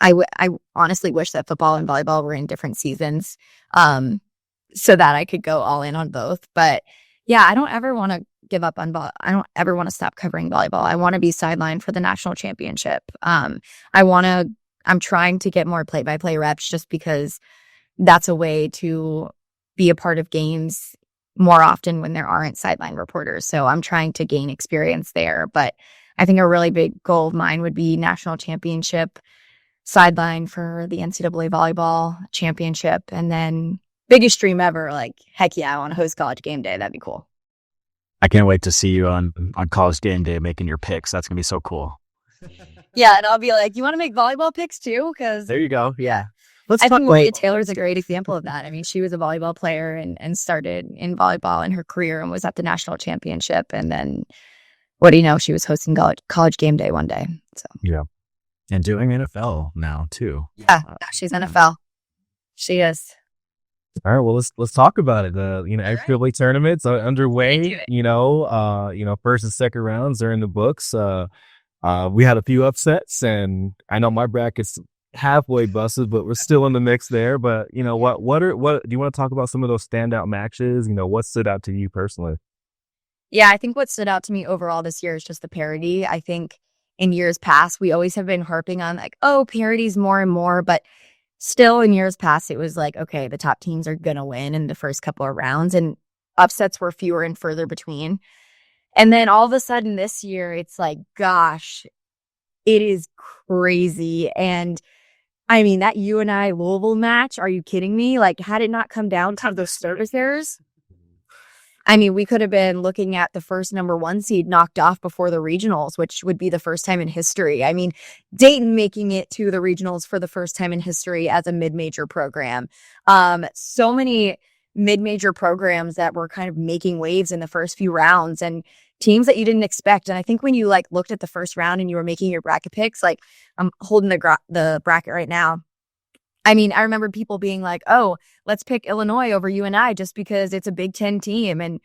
I honestly wish that football and volleyball were in different seasons, so that I could go all in on both. But yeah, I don't ever want to give up on I don't ever want to stop covering volleyball. I want to be sidelined for the national championship. I'm trying to get more play-by-play reps just because that's a way to be a part of games more often when there aren't sideline reporters. So I'm trying to gain experience there. But I think a really big goal of mine would be national championship, sideline for the NCAA volleyball championship, and then biggest dream ever, like, heck yeah, I want to host College Game Day. That'd be cool. I can't wait to see you on College Game Day making your picks. That's gonna be so cool. Yeah, and I'll be like, you want to make volleyball picks too? Because There you go. Yeah. I think Maria Taylor's a great example of that. I mean, she was a volleyball player and started in volleyball in her career and was at the national championship. And then, what do you know? She was hosting College Game Day one day. So Yeah. And doing NFL now too. yeah, she's NFL. She is. All right, well let's talk about it. The NCAA tournaments are underway. First and second rounds are in the books. We had a few upsets, and I know my bracket's halfway busted, but we're still in the mix there. But what do you want to talk about some of those standout matches? What stood out to you personally? Yeah, I think what stood out to me overall this year is just the parity. I think in years past, we always have been harping on like, oh, parity's more and more, but still in years past, it was like, okay, the top teams are going to win in the first couple of rounds, and upsets were fewer and further between. And then all of a sudden this year, it's like, gosh, it is crazy. And I mean, that UNI Louisville match, are you kidding me? Like, had it not come down to those service errors, I mean, we could have been looking at the first number 1 seed knocked off before the regionals, which would be the first time in history. I mean, Dayton making it to the regionals for the first time in history as a mid-major program. So many mid-major programs that were kind of making waves in the first few rounds, and teams that you didn't expect. And I think when you like looked at the first round and you were making your bracket picks, like I'm holding the bracket right now. I mean, I remember people being like, oh, let's pick Illinois over UNI just because it's a Big Ten team. And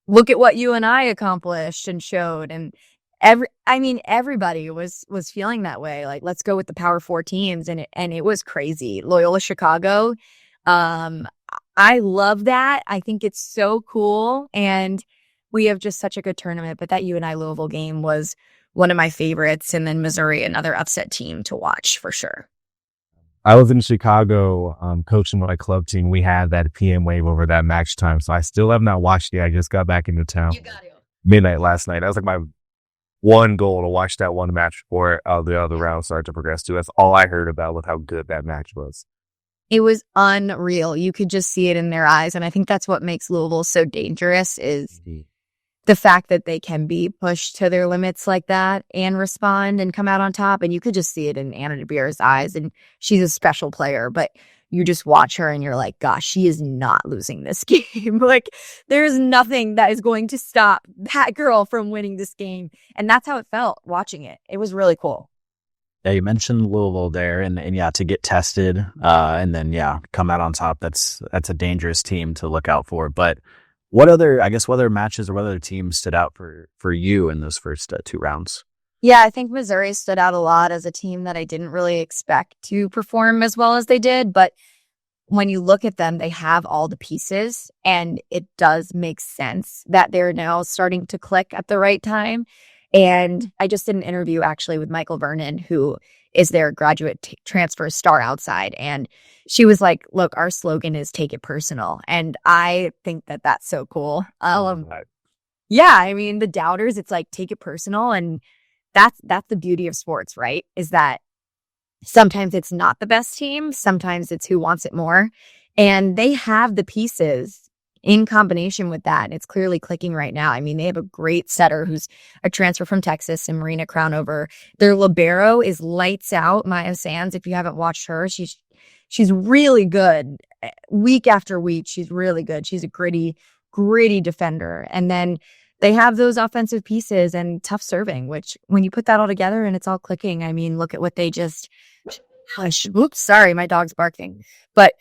look at what UNI accomplished and showed. And everybody was feeling that way. Like, let's go with the Power 4 teams. And it was crazy. Loyola Chicago. I love that. I think it's so cool. And we have just such a good tournament. But that UNI Louisville game was one of my favorites. And then Missouri, another upset team to watch for sure. I was in Chicago coaching my club team. We had that PM wave over that match time. So I still have not watched it. I just got back into town midnight last night. That was like my one goal, to watch that one match before the other round started to progress to. That's all I heard about with how good that match was. It was unreal. You could just see it in their eyes. And I think that's what makes Louisville so dangerous is the fact that they can be pushed to their limits like that and respond and come out on top. And you could just see it in Anna DeBeer's eyes. And she's a special player, but you just watch her and you're like, gosh, she is not losing this game. Like, there's nothing that is going to stop that girl from winning this game. And that's how it felt watching it. It was really cool. Yeah, you mentioned Louisville there, and yeah, to get tested and then come out on top. That's a dangerous team to look out for. But what other matches or what other teams stood out for you in those first 2 rounds? Yeah, I think Missouri stood out a lot as a team that I didn't really expect to perform as well as they did. But when you look at them, they have all the pieces, and it does make sense that they're now starting to click at the right time. And I just did an interview actually with Michael Vernon, who is their graduate transfer star outside. And she was like, look, our slogan is take it personal. And I think that that's so cool. Yeah, I mean, the doubters, it's like, take it personal. And that's the beauty of sports, right? Is that sometimes it's not the best team. Sometimes it's who wants it more. And they have the pieces in combination with that. It's clearly clicking right now. I mean, they have a great setter who's a transfer from Texas, and Marina Crownover. Their libero is lights out. Maya Sands, if you haven't watched her, she's really good. Week after week, she's really good. She's a gritty defender. And then they have those offensive pieces and tough serving, which when you put that all together and it's all clicking, I mean, look at what they just hush. Oops, sorry, my dog's barking. But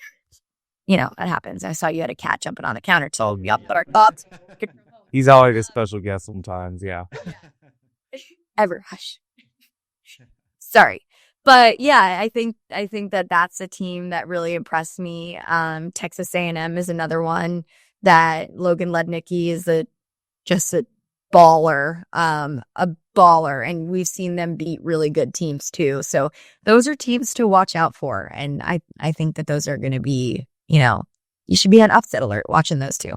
that happens. I saw you had a cat jumping on the counter. So He's always a special guest sometimes. Yeah. Ever hush. Sorry. But yeah, I think that that's a team that really impressed me. Texas A&M is another one that Logan Lednicki is just a baller, and we've seen them beat really good teams too. So those are teams to watch out for, and I think that those are going to be, you should be on upset alert watching those two.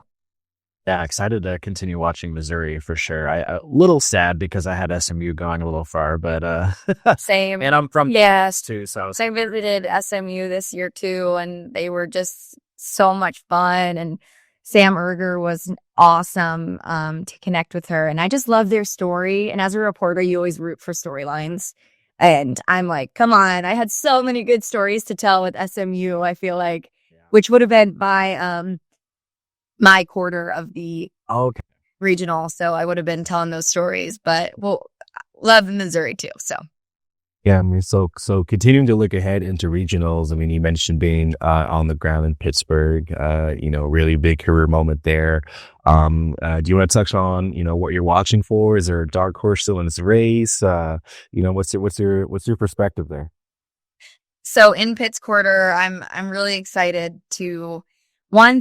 Yeah, excited to continue watching Missouri for sure. A little sad because I had SMU going a little far, but Same. and I'm from Yes. too, so So I visited SMU this year too, and they were just so much fun. And Sam Erger was awesome to connect with her. And I just love their story. And as a reporter, you always root for storylines. And I'm like, come on, I had so many good stories to tell with SMU, I feel like, which would have been my quarter of the okay. regional. So I would have been telling those stories, but love Missouri too. So. Yeah, I mean, so continuing to look ahead into regionals. I mean, you mentioned being on the ground in Pittsburgh. Really big career moment there. Do you want to touch on what you're watching for? Is there a dark horse still in this race? What's your perspective there? So in Pitt's quarter, I'm really excited to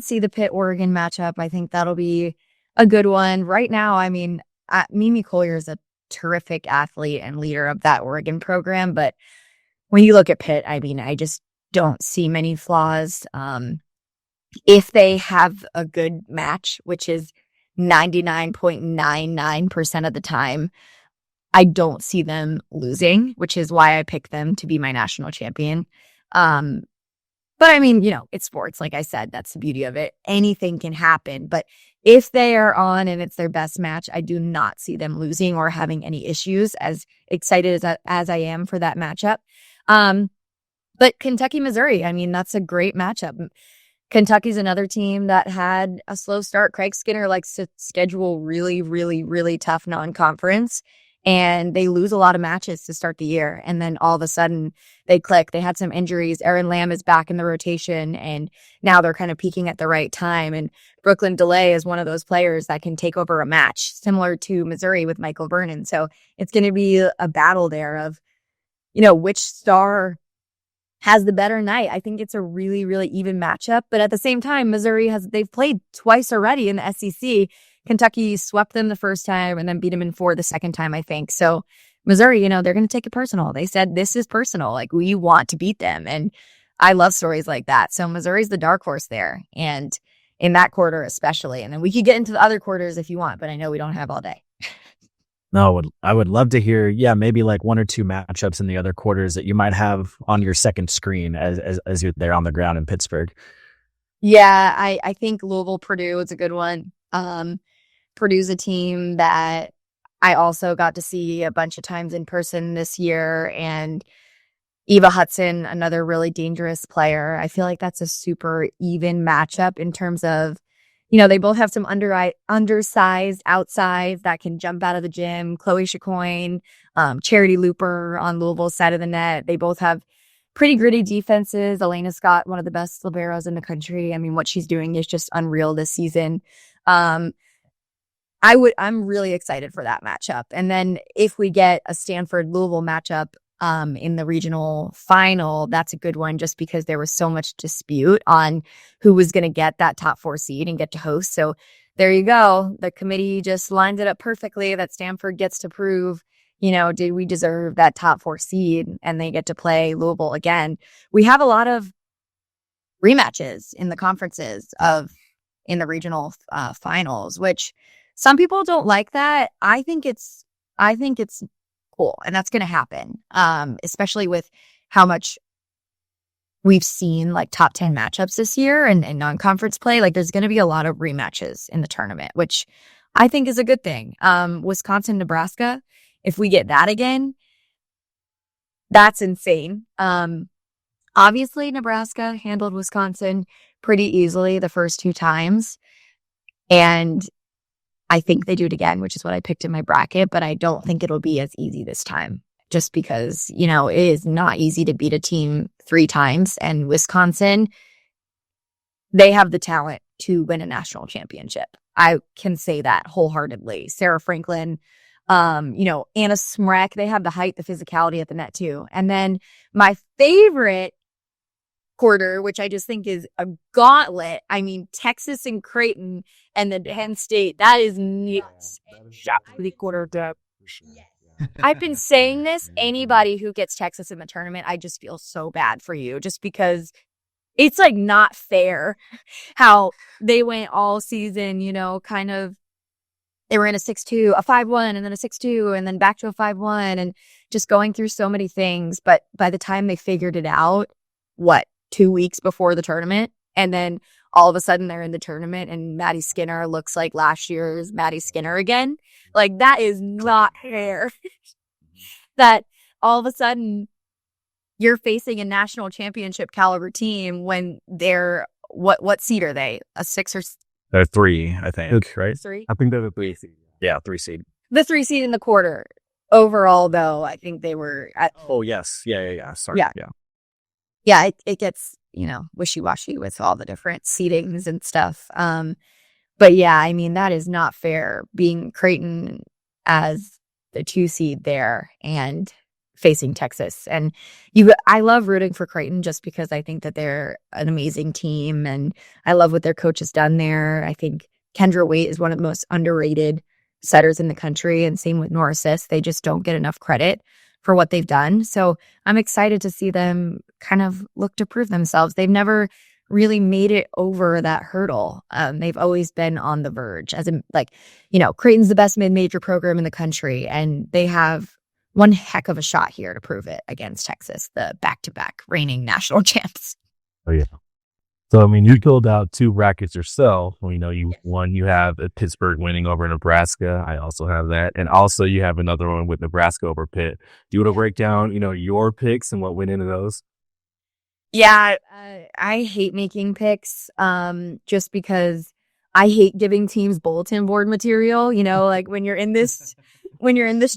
see the Pitt Oregon matchup. I think that'll be a good one. Right now, I mean, Mimi Collier is a terrific athlete and leader of that Oregon program, but when you look at Pitt, I mean, I just don't see many flaws. If they have a good match, which is 99.99% of the time, I don't see them losing, which is why I picked them to be my national champion. But I mean, it's sports. Like I said, that's the beauty of it. Anything can happen. But if they are on and it's their best match, I do not see them losing or having any issues, as excited as I am for that matchup. But Kentucky, Missouri, I mean, that's a great matchup. Kentucky's another team that had a slow start. Craig Skinner likes to schedule really, really, really tough non-conference. And they lose a lot of matches to start the year. And then all of a sudden they click. They had some injuries. Aaron Lamb is back in the rotation, and now they're kind of peaking at the right time. And Brooklyn DeLay is one of those players that can take over a match, similar to Missouri with Michael Vernon. So it's going to be a battle there of, which star has the better night. I think it's a really, really even matchup. But at the same time, they've played twice already in the SEC. Kentucky swept them the first time and then beat them in 4 the second time, I think. So Missouri, they're going to take it personal. They said, this is personal. Like, we want to beat them. And I love stories like that. So Missouri's the dark horse there. And in that quarter, especially. And then we could get into the other quarters if you want, but I know we don't have all day. No, I would love to hear, maybe like 1 or 2 matchups in the other quarters that you might have on your second screen as you're there on the ground in Pittsburgh. Yeah, I think Louisville-Purdue is a good one. Purdue's a team that I also got to see a bunch of times in person this year. And Eva Hudson, another really dangerous player. I feel like that's a super even matchup in terms of, they both have some undersized outsides that can jump out of the gym. Chloe Chacoin, Charity Looper on Louisville's side of the net. They both have pretty gritty defenses. Elena Scott, one of the best liberos in the country. I mean, what she's doing is just unreal this season. I'm really excited for that matchup. And then if we get a Stanford-Louisville matchup in the regional final, that's a good one just because there was so much dispute on who was going to get that top 4 seed and get to host. So there you go. The committee just lined it up perfectly that Stanford gets to prove, did we deserve that top 4 seed, and they get to play Louisville again. We have a lot of rematches in the conferences in the regional finals, which some people don't like that. I think it's cool, and that's going to happen, especially with how much we've seen like top 10 matchups this year and non-conference play. Like, there's going to be a lot of rematches in the tournament, which I think is a good thing. Wisconsin, Nebraska, if we get that again, that's insane. Obviously, Nebraska handled Wisconsin pretty easily the first 2 times. And I think they do it again, which is what I picked in my bracket, but I don't think it'll be as easy this time just because, it is not easy to beat a team 3 times. And Wisconsin, they have the talent to win a national championship. I can say that wholeheartedly. Sarah Franklin, Anna Smrek, they have the height, the physicality at the net too. And then my favorite quarter, which I just think is a gauntlet. I mean, Texas and Creighton and the Penn State, that is nuts. The quarter. I've been saying this, anybody who gets Texas in the tournament, I just feel so bad for you just because it's like not fair how they went all season, kind of. They were in a 6-2, a 5-1, and then a 6-2, and then back to a 5-1, and just going through so many things. But by the time they figured it out, 2 weeks before the tournament, and then all of a sudden they're in the tournament, and Maddie Skinner looks like last year's Maddie Skinner again. Like, that is not fair. That all of a sudden you're facing a national championship caliber team when they're what seed are they? A 6 or They're 3, I think, right? 3? I think they're the 3 seed. Yeah, 3 seed. The 3 seed in the quarter. Overall, though, I think they were at. Oh, yes. Yeah. Sorry. Yeah. Yeah, it gets, wishy-washy with all the different seedings and stuff. But yeah, I mean, that is not fair being Creighton as the 2 seed there and facing Texas. And I love rooting for Creighton just because I think that they're an amazing team and I love what their coach has done there. I think Kendra Waite is one of the most underrated setters in the country, and same with Nora Sis. They just don't get enough credit for what they've done. So I'm excited to see them kind of look to prove themselves. They've never really made it over that hurdle. They've always been on the verge, as in, Creighton's the best mid-major program in the country, and they have one heck of a shot here to prove it against Texas, the back-to-back reigning national champs. Oh, yeah. So, I mean, you filled out 2 brackets yourself. Well, you have Pittsburgh winning over Nebraska. I also have that. And also you have another one with Nebraska over Pitt. Do you want to break down, your picks and what went into those? Yeah, I hate making picks just because I hate giving teams bulletin board material, like when you're in this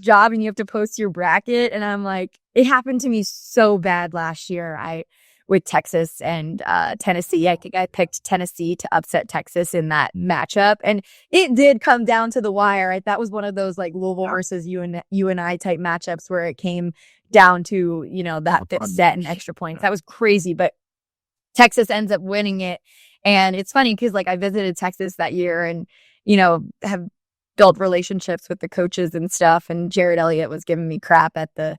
job and you have to post your bracket. And I'm like, it happened to me so bad last year. With Texas and Tennessee. I think I picked Tennessee to upset Texas in that matchup. And it did come down to the wire. Right? That was one of those like Louisville versus UNI type matchups where it came down to, that fifth set and extra points. That was crazy. But Texas ends up winning it. And it's funny because I visited Texas that year and, have built relationships with the coaches and stuff. And Jared Elliott was giving me crap at the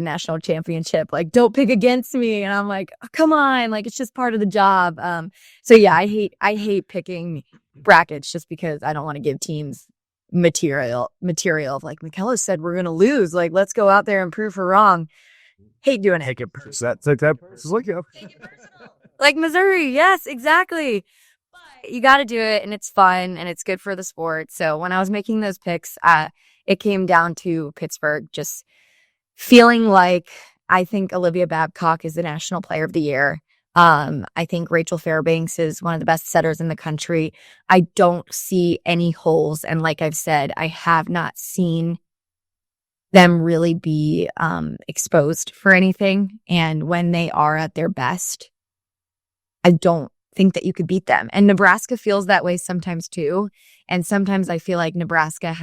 national championship, like, don't pick against me. And I'm like, oh, come on, it's just part of the job. So yeah, I hate picking brackets just because I don't want to give teams material of like, Michella said, we're going to lose. Like, let's go out there and prove her wrong. Hate doing it. Take it personal. Like Missouri. Yes, exactly. But you got to do it and it's fun and it's good for the sport. So when I was making those picks, it came down to Pittsburgh, just feeling like I think Olivia Babcock is the National Player of the Year. I think Rachel Fairbanks is one of the best setters in the country. I don't see any holes. And like I've said, I have not seen them really be exposed for anything. And when they are at their best, I don't think that you could beat them. And Nebraska feels that way sometimes too. And sometimes I feel like Nebraska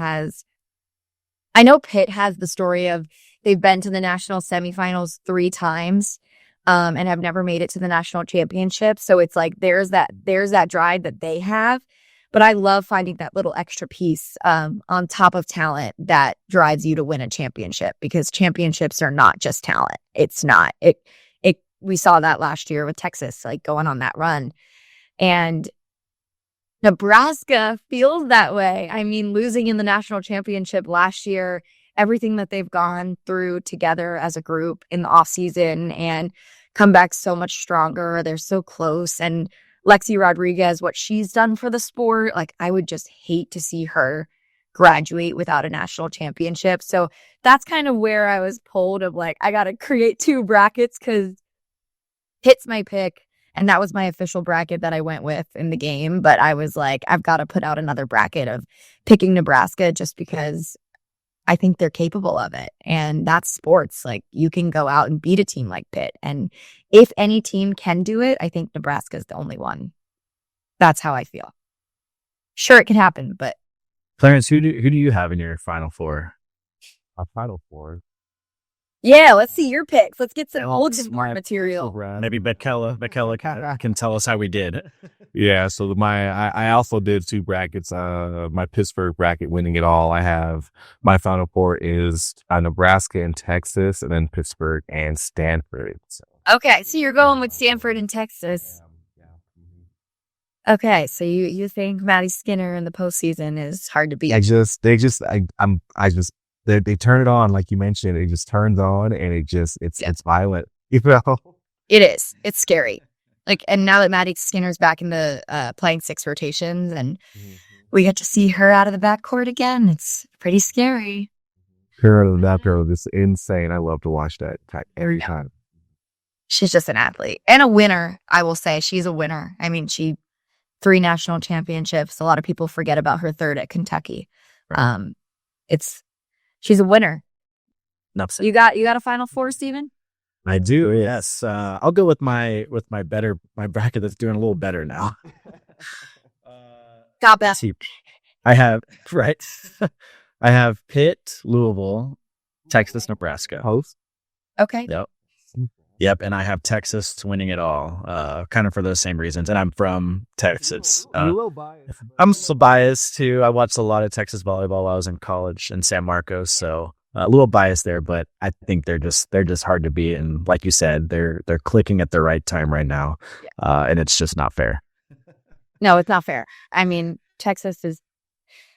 I know Pitt has the story of they've been to the national semifinals 3 times and have never made it to the national championship. So it's like there's that drive that they have. But I love finding that little extra piece on top of talent that drives you to win a championship, because championships are not just talent. It's not. We saw that last year with Texas, going on that run. And Nebraska feels that way. I mean, losing in the national championship last year, everything that they've gone through together as a group in the offseason and come back so much stronger. They're so close. And Lexi Rodriguez, what she's done for the sport, I would just hate to see her graduate without a national championship. So that's kind of where I was pulled of I got to create 2 brackets because Pitt's my pick. And that was my official bracket that I went with in the game. But I was like, I've got to put out another bracket of picking Nebraska just because I think they're capable of it. And that's sports. You can go out and beat a team like Pitt. And if any team can do it, I think Nebraska is the only one. That's how I feel. Sure, it can happen, but Clarence, who do you have in your Final Four? My Final Four. Yeah, let's see your picks. Let's get some Well, old my- material. Maybe Michella can tell us how we did. Yeah, so I also did 2 brackets. My Pittsburgh bracket winning it all. I have my Final Four is Nebraska and Texas, and then Pittsburgh and Stanford. So, Okay, so you're going with Stanford and Texas. Okay, so you think Maddie Skinner in the postseason is hard to beat? they turn it on like you mentioned. It just turns on, and it's violent. You know, It is. It's scary. Like, and now that Maddie Skinner's back in the playing 6 rotations, and we get to see her out of the backcourt again, it's pretty scary. that girl is insane. I love to watch that every time. She's just an athlete and a winner. I will say she's a winner. I mean, 3 national championships. A lot of people forget about her 3rd at Kentucky. Right. She's a winner. Enough. You got a Final Four, Steven? I do, yes. I'll go with my bracket that's doing a little better now. Got that. I have I have Pitt, Louisville, Texas, Nebraska. Host. Okay. Yep, and I have Texas winning it all, kind of for those same reasons. And I'm from Texas. I'm so biased too. I watched a lot of Texas volleyball while I was in college in San Marcos, so a little biased there. But I think they're just hard to beat, and like you said, they're clicking at the right time right now, and it's just not fair. No, it's not fair. I mean, Texas is.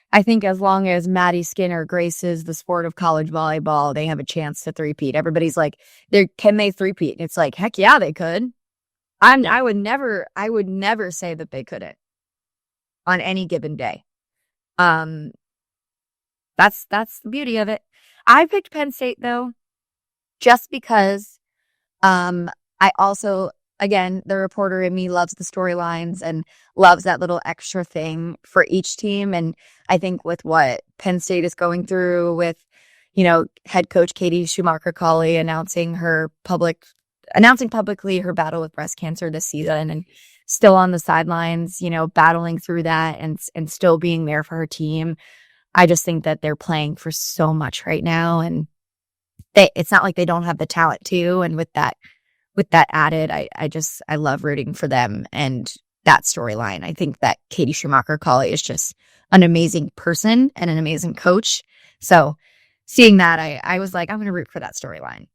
I think as long as Maddie Skinner graces the sport of college volleyball, they have a chance to three-peat. Everybody's like, can they three-peat? And it's like, heck yeah, they could. I would never say that they couldn't on any given day. That's the beauty of it. I picked Penn State though, just because I also, again, the reporter in me loves the storylines and loves that little extra thing for each team. And I think with what Penn State is going through with, head coach Katie Schumacher-Cauley announcing publicly her battle with breast cancer this season and still on the sidelines, battling through that and still being there for her team. I just think that they're playing for so much right now. And it's not like they don't have the talent too. And with that added, I love rooting for them and that storyline. I think that Katie Schumacher-Cauley is just an amazing person and an amazing coach. So seeing that, I was like, I'm going to root for that storyline.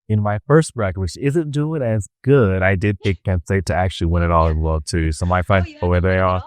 In my first bracket, which isn't doing as good, I did pick Penn State to actually win it all as well too. So my final four they are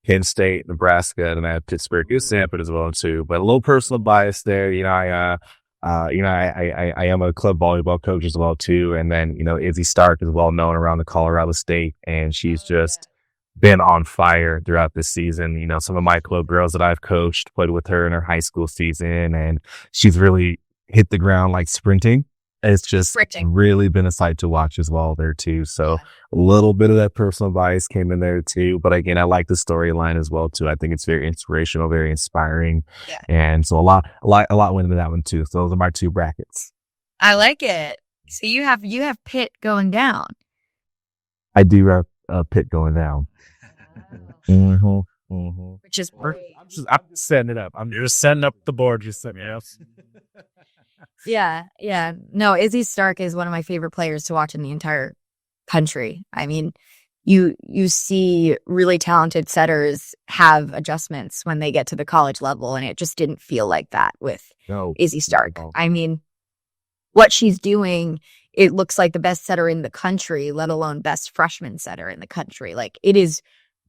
Penn State, Nebraska, and I have Pittsburgh and Stanford as well too. But a little personal bias there. I am a club volleyball coach as well too. And then, Izzy Stark is well known around the Colorado State, and she's just been on fire throughout this season. Some of my club girls that I've coached played with her in her high school season, and she's really hit the ground like sprinting. It's just really been a sight to watch as well there too. So a little bit of that personal bias came in there too. But again, I like the storyline as well too. I think it's very inspirational, very inspiring. Yeah. And so a lot went into that one too. So those are my 2 brackets. I like it. So you have Pitt going down. I do have Pitt going down. Which is great. I'm just setting it up. I'm just setting up the board. Just setting it up. Yeah. No, Izzy Stark is one of my favorite players to watch in the entire country. I mean, you see really talented setters have adjustments when they get to the college level, and it just didn't feel like that with Izzy Stark. No. I mean, what she's doing, it looks like the best setter in the country, let alone best freshman setter in the country. Like, it is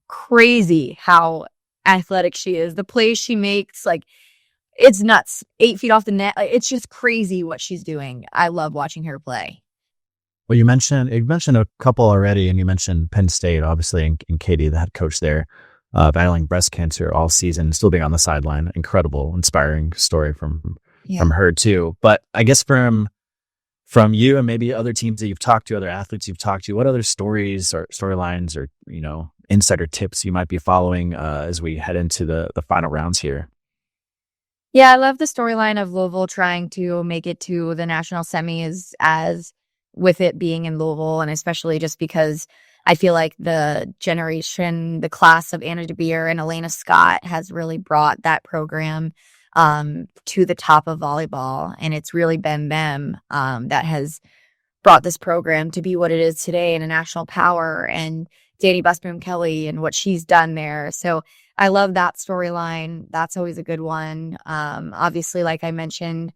crazy how athletic she is. The plays she makes, like, it's nuts. 8 feet off the net. Like, it's just crazy what she's doing. I love watching her play. Well, you mentioned a couple already, and you mentioned Penn State, obviously, and Katie, the head coach there, battling breast cancer all season, still being on the sideline. Incredible, inspiring story from her too. But I guess from you and maybe other teams that you've talked to, other athletes you've talked to, what other stories or storylines or insider tips you might be following as we head into the final rounds here? Yeah, I love the storyline of Louisville trying to make it to the national semis as with it being in Louisville, and especially just because I feel like the class of Anna DeBeer and Elena Scott has really brought that program to the top of volleyball. And it's really been them that has brought this program to be what it is today in a national power, and Danny Busboom Kelly and what she's done there. So I love that storyline. That's always a good one. Obviously, like I mentioned,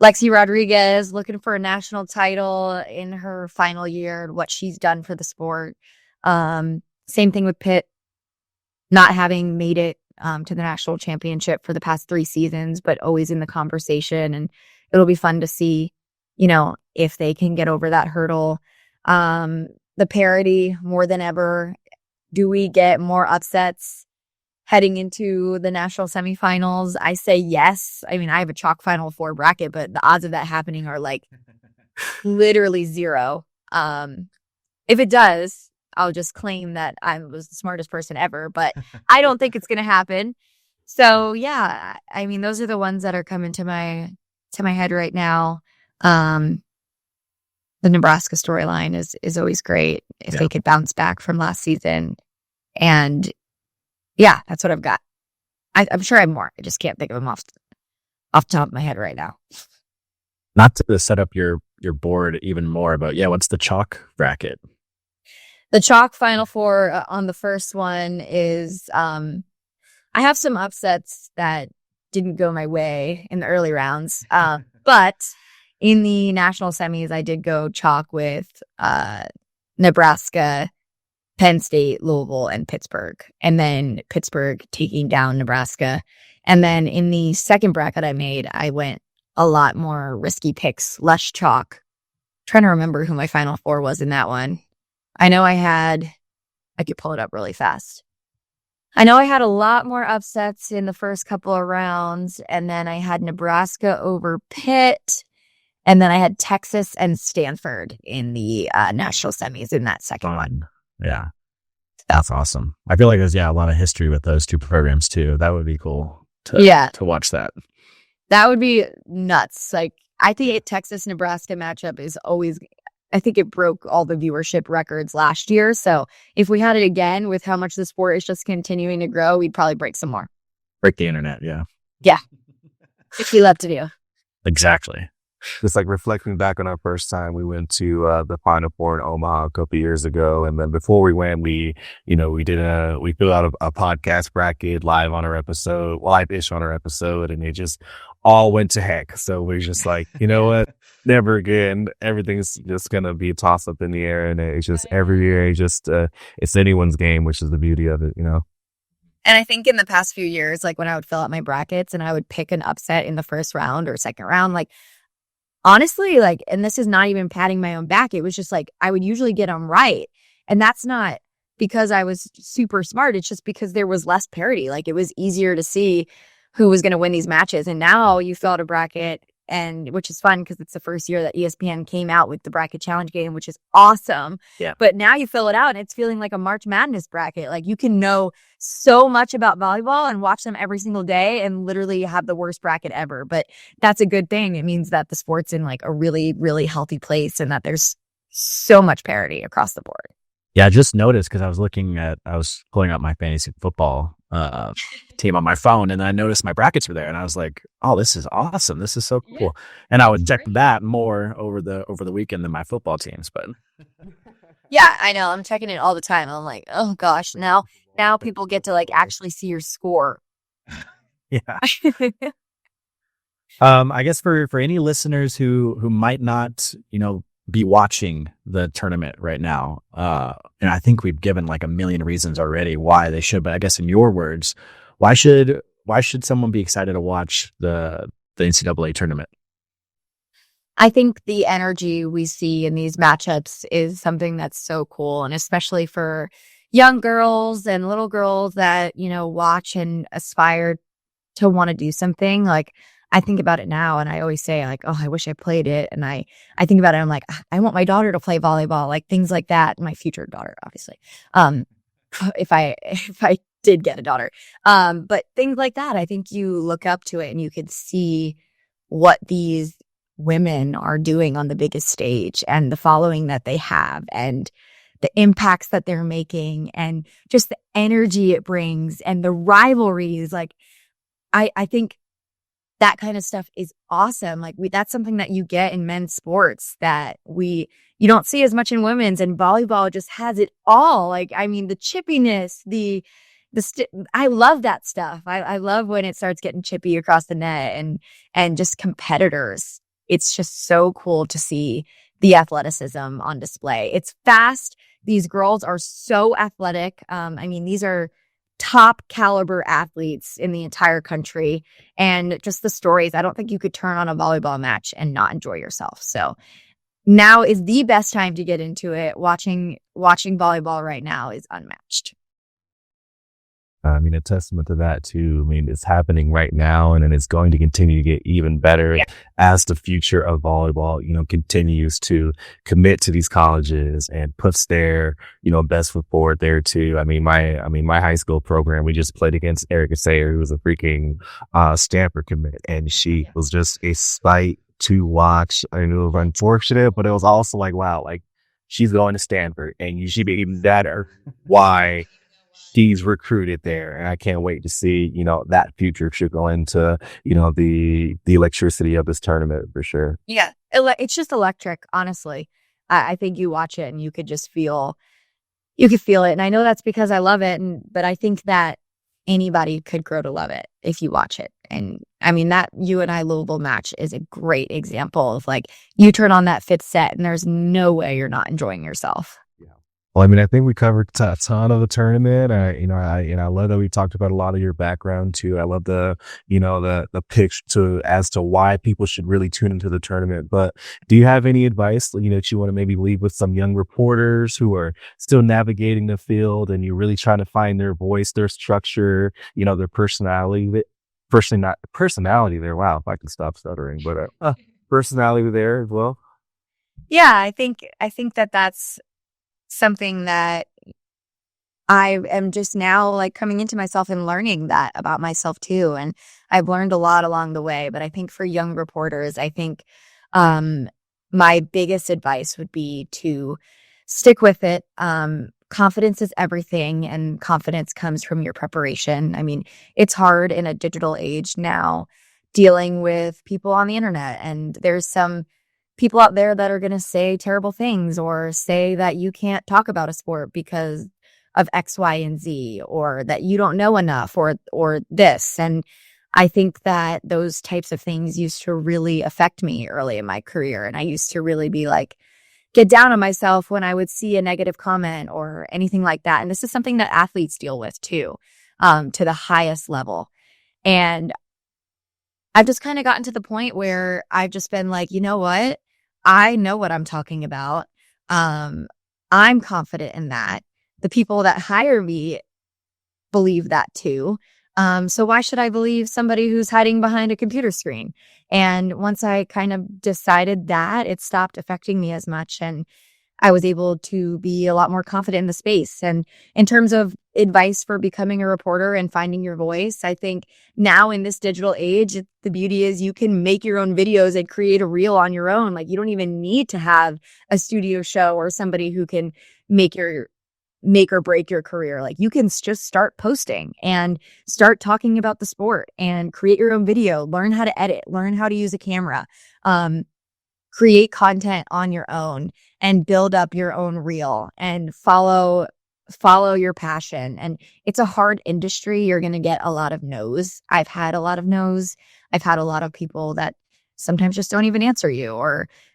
Lexi Rodriguez looking for a national title in her final year and what she's done for the sport. Same thing with Pitt, not having made it to the national championship for the past 3 seasons, but always in the conversation. And it'll be fun to see, if they can get over that hurdle. The parity more than ever. Do we get more upsets heading into the national semifinals? I say yes. I mean, I have a chalk Final Four bracket, but the odds of that happening are like literally 0. If it does, I'll just claim that I was the smartest person ever, but I don't think it's going to happen. So yeah, I mean, those are the ones that are coming to my head right now. The Nebraska storyline is always great if they could bounce back from last season. And yeah, that's what I've got. I'm sure I have more. I just can't think of them off the top of my head right now. Not to set up your board even more, but what's the chalk bracket? The chalk Final Four on the first one is I have some upsets that didn't go my way in the early rounds, but in the national semis, I did go chalk with Nebraska, Penn State, Louisville, and Pittsburgh. And then Pittsburgh taking down Nebraska. And then in the second bracket I made, I went a lot more risky picks, less chalk. Trying to remember who my Final Four was in that one. I know I could pull it up really fast. I know I had a lot more upsets in the first couple of rounds. And then I had Nebraska over Pitt. And then I had Texas and Stanford in the national semis in that second one. Yeah. That's awesome. I feel like there's a lot of history with those two programs too. That would be cool to watch that. That would be nuts. Like, I think Texas Nebraska matchup is always, I think it broke all the viewership records last year. So if we had it again with how much the sport is just continuing to grow, we'd probably break some more. Break the internet. Yeah. Yeah. Which we love to do. Exactly. Just like reflecting back on our first time, we went to the Final Four in Omaha a couple years ago, and then before we went, we filled out a podcast bracket live-ish on our episode, and it just all went to heck. So we're just like, you know what, never again. Everything's just gonna be tossed up in the air, and it's just every year, it's anyone's game, which is the beauty of it, And I think in the past few years, like when I would fill out my brackets and I would pick an upset in the first round or second round, like, honestly, like, and this is not even patting my own back. It was just like, I would usually get them right. And that's not because I was super smart. It's just because there was less parity. Like, it was easier to see who was going to win these matches. And now you fill out a bracket, and which is fun because it's the first year that ESPN came out with the bracket challenge game, which is awesome. Yeah. But now you fill it out and it's feeling like a March Madness bracket. Like, you can know so much about volleyball and watch them every single day and literally have the worst bracket ever. But that's a good thing. It means that the sport's in like a really, really healthy place and that there's so much parity across the board. Yeah, I just noticed because I was pulling up my fantasy football team on my phone, and I noticed my brackets were there, and I was like, "Oh, this is awesome! This is so cool!" Yeah, and I would check that more over the weekend than my football teams. But yeah, I know, I'm checking it all the time. I'm like, oh gosh, now people get to like actually see your score. Yeah. I guess for any listeners who might not, be watching the tournament right now, and I think we've given like a million reasons already why they should, but I guess in your words, why should someone be excited to watch the NCAA tournament? I think the energy we see in these matchups is something that's so cool, and especially for young girls and little girls that, watch and aspire to want to do something. Like, I think about it now and I always say like, oh, I wish I played it. And I think about it. I'm like, I want my daughter to play volleyball, like things like that. My future daughter, obviously. If I did get a daughter. But things like that, I think you look up to it and you can see what these women are doing on the biggest stage and the following that they have and the impacts that they're making and just the energy it brings and the rivalries. Like, I think that kind of stuff is awesome. Like that's something that you get in men's sports that you don't see as much in women's, and volleyball just has it all. Like, I mean, the chippiness, I love that stuff. I love when it starts getting chippy across the net and just competitors. It's just so cool to see the athleticism on display. It's fast. These girls are so athletic. I mean, these are top caliber athletes in the entire country, and just the stories. I don't think you could turn on a volleyball match and not enjoy yourself. So now is the best time to get into it. Watching volleyball right now is unmatched. I mean, a testament to that too. I mean, it's happening right now, and then it's going to continue to get even better as the future of volleyball, continues to commit to these colleges and puts their, best foot forward there too. I mean, my high school program, we just played against Erica Sayer, who was a freaking Stanford commit, and she was just a sight to watch. I mean, it was unfortunate, but it was also like, wow, like she's going to Stanford, and you should be even better. Why? He's recruited there, and I can't wait to see, that future should go into, the electricity of this tournament for sure. Yeah. It's just electric, honestly. I think you watch it and you could feel it. And I know that's because I love it. But I think that anybody could grow to love it if you watch it. And I mean, that UNI Louisville match is a great example of like, you turn on that fifth set and there's no way you're not enjoying yourself. Well, I mean, I think we covered a ton of the tournament. I love that we talked about a lot of your background too. I love the pitch as to why people should really tune into the tournament. But do you have any advice, that you want to maybe leave with some young reporters who are still navigating the field and you're really trying to find their voice, their structure, their personality there. Wow, if I can stop stuttering, but personality there as well. Yeah, I think that that's something that I am just now like coming into myself and learning that about myself too. And I've learned a lot along the way, but I think for young reporters, I think my biggest advice would be to stick with it. Confidence is everything, and confidence comes from your preparation. I mean, it's hard in a digital age now dealing with people on the internet, and there's some people out there that are going to say terrible things or say that you can't talk about a sport because of X, Y, and Z, or that you don't know enough or this. And I think that those types of things used to really affect me early in my career. And I used to really be like, get down on myself when I would see a negative comment or anything like that. And this is something that athletes deal with too, to the highest level. And I've just kind of gotten to the point where I've just been like, you know what? I know what I'm talking about. I'm confident in that. The people that hire me believe that too. So why should I believe somebody who's hiding behind a computer screen? And once I kind of decided that, it stopped affecting me as much. And I was able to be a lot more confident in the space. And in terms of advice for becoming a reporter and finding your voice, I think now in this digital age, the beauty is you can make your own videos and create a reel on your own. Like, you don't even need to have a studio show or somebody who can make or break your career. Like, you can just start posting and start talking about the sport and create your own video, learn how to edit, learn how to use a camera, create content on your own and build up your own reel and follow your passion. And it's a hard industry. You're going to get a lot of no's. I've had a lot of no's. I've had a lot of people that sometimes just don't even answer you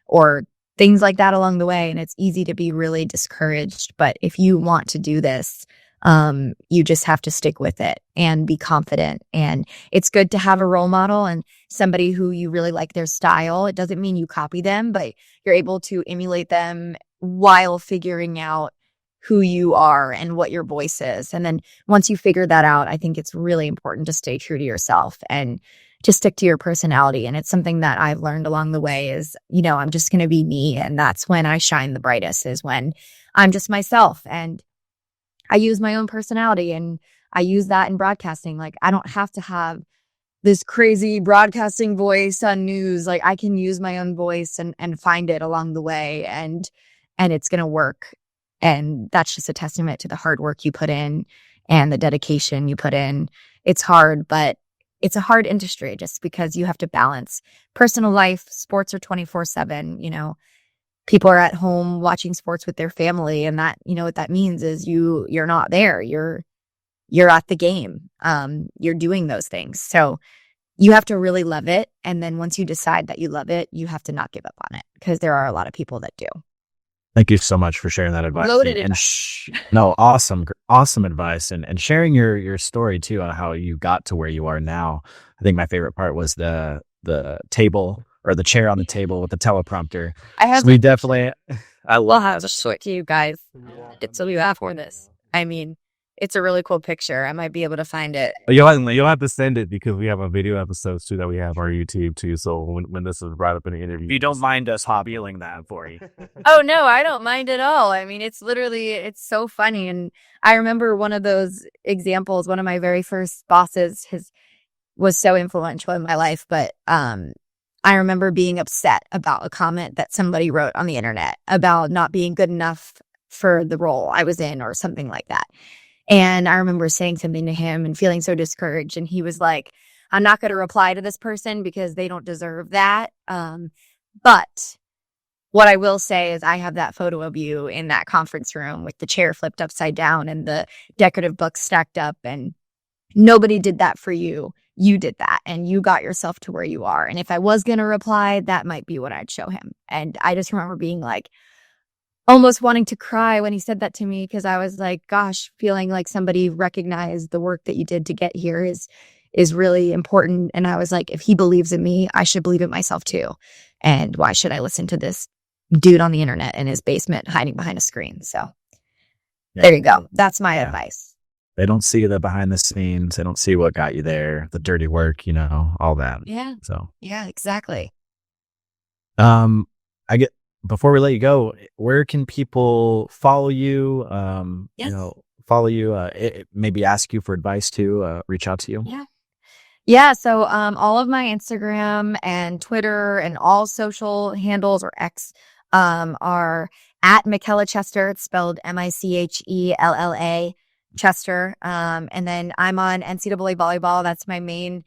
or things like that along the way. And it's easy to be really discouraged. But if you want to do this, you just have to stick with it and be confident. And it's good to have a role model and somebody who you really like their style. It doesn't mean you copy them, but you're able to emulate them while figuring out who you are and what your voice is. And then once you figure that out, I think it's really important to stay true to yourself and to stick to your personality. And it's something that I've learned along the way is, I'm just going to be me. And that's when I shine the brightest, is when I'm just myself. And I use my own personality, and I use that in broadcasting. Like, I don't have to have this crazy broadcasting voice on news. Like, I can use my own voice and find it along the way, and it's going to work. And that's just a testament to the hard work you put in and the dedication you put in. It's hard, but it's a hard industry just because you have to balance personal life. Sports are 24/7, people are at home watching sports with their family. And that, what that means is you're not there. You're at the game. You're doing those things. So you have to really love it. And then once you decide that you love it, you have to not give up on it, because there are a lot of people that do. Thank you so much for sharing that advice. Loaded No, awesome advice, and sharing your story too on how you got to where you are now. I think my favorite part was the table, or the chair on the table with the teleprompter. We definitely, I love. I'll have to show it to you guys. So you have for this. I mean, it's a really cool picture. I might be able to find it. You'll have to send it, because we have a video episodes too that we have on our YouTube too. So when this is brought up in the interview, If you don't mind us hobbying that for you. Oh, no, I don't mind at all. I mean, it's so funny. And I remember one of those examples, one of my very first bosses was so influential in my life. But I remember being upset about a comment that somebody wrote on the internet about not being good enough for the role I was in or something like that. And I remember saying something to him and feeling so discouraged. And he was like, I'm not going to reply to this person because they don't deserve that. But what I will say is I have that photo of you in that conference room with the chair flipped upside down and the decorative books stacked up. And nobody did that for you. You did that, and you got yourself to where you are. And if I was going to reply, that might be what I'd show him. And I just remember being like, almost wanting to cry when he said that to me, because I was like, gosh, feeling like somebody recognized the work that you did to get here is really important. And I was like, if he believes in me, I should believe in myself too. And why should I listen to this dude on the internet in his basement hiding behind a screen? So there you go. That's my advice. They don't see the behind the scenes. They don't see what got you there, the dirty work, all that. Yeah. So yeah, exactly. Before we let you go, where can people follow you? Follow you, maybe ask you for advice too, reach out to you. Yeah. So all of my Instagram and Twitter and all social handles, or X, are at Michella Chester. It's spelled Michella Chester. And then I'm on NCAA Volleyball. That's my main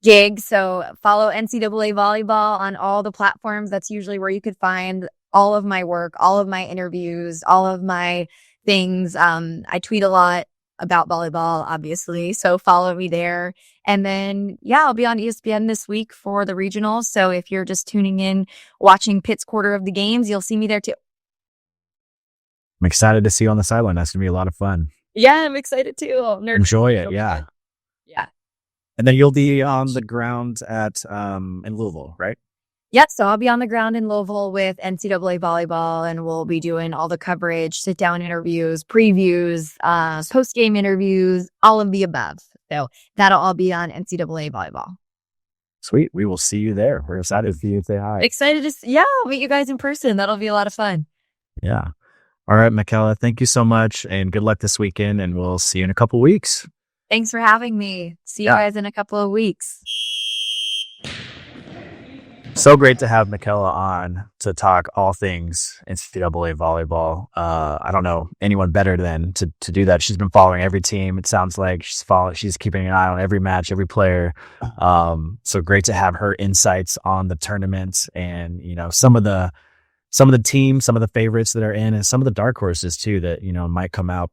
gig. So follow NCAA Volleyball on all the platforms. That's usually where you could find all of my work, all of my interviews, all of my things. I tweet a lot about volleyball, obviously. So follow me there. And then, I'll be on ESPN this week for the regionals. So if you're just tuning in, watching Pitt's quarter of the games, you'll see me there too. I'm excited to see you on the sideline. That's going to be a lot of fun. Yeah, I'm excited too. Enjoy it. Yeah. Yeah. And then you'll be on the ground at in Louisville, right? Yeah, so I'll be on the ground in Louisville with NCAA Volleyball, and we'll be doing all the coverage, sit-down interviews, previews, post-game interviews, all of the above. So that'll all be on NCAA Volleyball. Sweet. We will see you there. We're excited to see you and say hi. Excited to I'll meet you guys in person. That'll be a lot of fun. Yeah. All right, Michella, thank you so much, and good luck this weekend, and we'll see you in a couple of weeks. Thanks for having me. See you guys in a couple of weeks. So great to have Michella on to talk all things NCAA volleyball. I don't know anyone better than to do that. She's been following every team. It sounds like she's keeping an eye on every match, every player. So great to have her insights on the tournament, and some of the teams, some of the favorites that are in, and some of the dark horses too that might come out.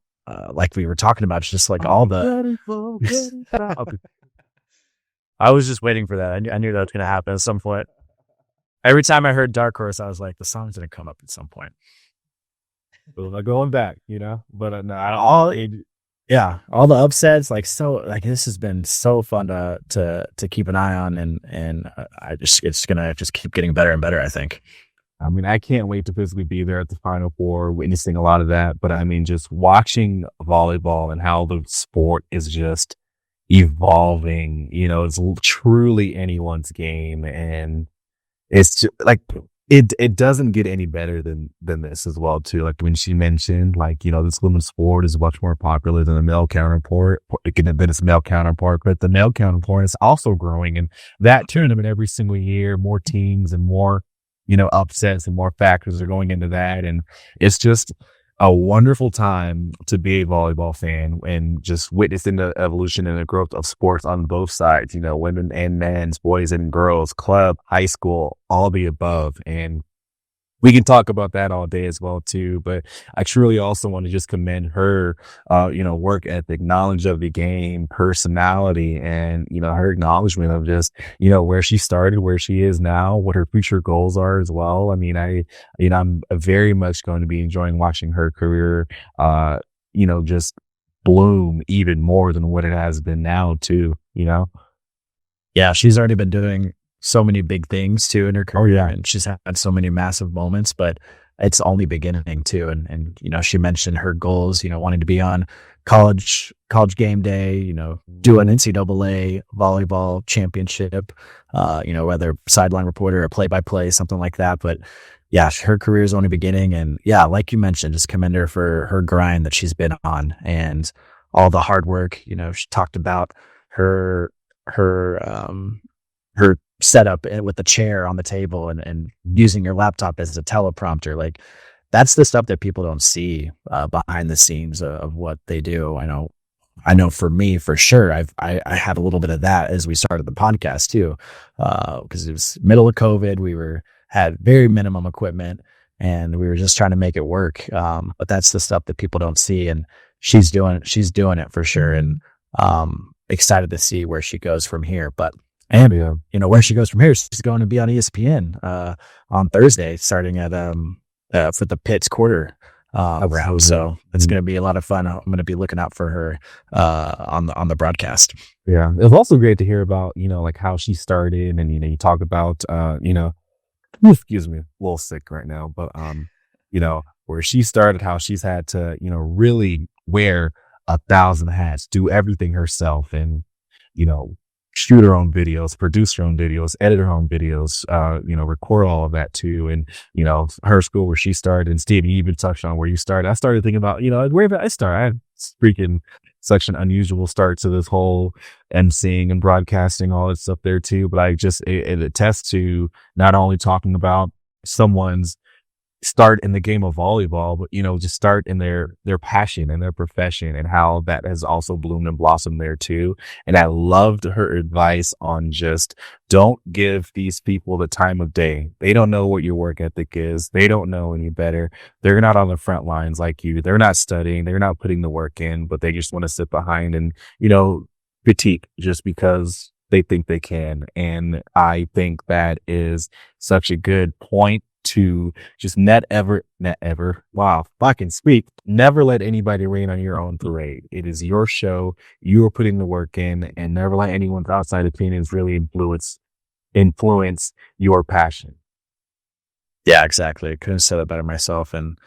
Like we were talking about, just like all the. I was just waiting for that. I knew that was going to happen at some point. Every time I heard Dark Horse, I was like, the song's going to come up at some point. Well, going back, but no, all the upsets, this has been so fun to keep an eye on, and it's going to just keep getting better and better, I think. I mean, I can't wait to physically be there at the Final Four, witnessing a lot of that. But I mean, just watching volleyball and how the sport is just evolving, it's truly anyone's game. And it's just, it doesn't get any better than this as well, too. Like when she mentioned, this women's sport is much more popular than the male counterpart. It can have been its male counterpart, but the male counterpart is also growing. And that tournament every single year, more teams and more, upsets and more factors are going into that. And it's just, a wonderful time to be a volleyball fan and just witnessing the evolution and the growth of sports on both sides, women and men's, boys and girls, club, high school, all the above. And we can talk about that all day as well too, but I truly also want to just commend her, work ethic, knowledge of the game, personality, and, her acknowledgement of just, where she started, where she is now, what her future goals are as well. I mean, I'm very much going to be enjoying watching her career, just bloom even more than what it has been now too, Yeah, she's already been doing so many big things too in her career. Oh, yeah. And she's had so many massive moments, but it's only beginning too. And she mentioned her goals, wanting to be on college game day, do an NCAA volleyball championship, whether sideline reporter or play-by-play, something like that. But yeah, her career is only beginning. And yeah, like you mentioned, just commend her for her grind that she's been on and all the hard work. She talked about her setup with the chair on the table and using your laptop as a teleprompter. Like, that's the stuff that people don't see behind the scenes of what they do. I know for me, for sure, I had a little bit of that as we started the podcast too, because it was middle of COVID. We had very minimum equipment and we were just trying to make it work. But that's the stuff that people don't see, and she's doing it for sure. And excited to see where she goes from here. But where she goes from here, she's going to be on ESPN on Thursday, starting at for the Pitts quarter round. So it's going to be a lot of fun. I'm going to be looking out for her on the broadcast. Yeah, it was also great to hear about like how she started, and you talk about excuse me, a little sick right now, but where she started, how she's had to really wear 1,000 hats, do everything herself, and shoot her own videos, produce her own videos, edit her own videos, record all of that too. And, her school where she started, and Steve, you even touched on where you started. I started thinking about, where did I start? I had freaking such an unusual start to this whole emceeing and broadcasting, all that stuff there too. But it attests to not only talking about someone's start in the game of volleyball, but just start in their passion and their profession, and how that has also bloomed and blossomed there too. And I loved her advice on just don't give these people the time of day. They don't know what your work ethic is. They don't know any better. They're not on the front lines like you. They're not studying. They're not putting the work in, but they just want to sit behind and critique just because they think they can. And I think that is such a good point to just never let anybody rain on your own parade. It is your show. You are putting the work in, and never let anyone's outside opinions really influence your passion. Yeah, exactly. I couldn't have said it better myself. And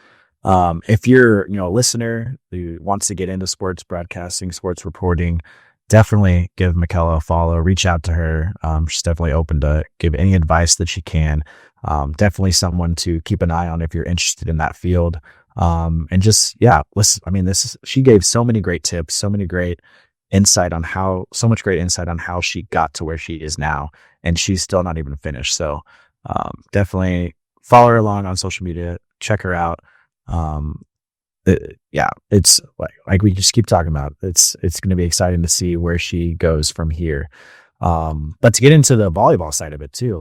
if you're a listener who wants to get into sports broadcasting, sports reporting, definitely give Michella a follow. Reach out to her. She's definitely open to give any advice that she can. Definitely someone to keep an eye on if you're interested in that field. And just, listen, she gave so many great tips, so much great insight on how she got to where she is now, and she's still not even finished. So, definitely follow her along on social media, check her out. It's like we just keep talking about. It's going to be exciting to see where she goes from here. But to get into the volleyball side of it too,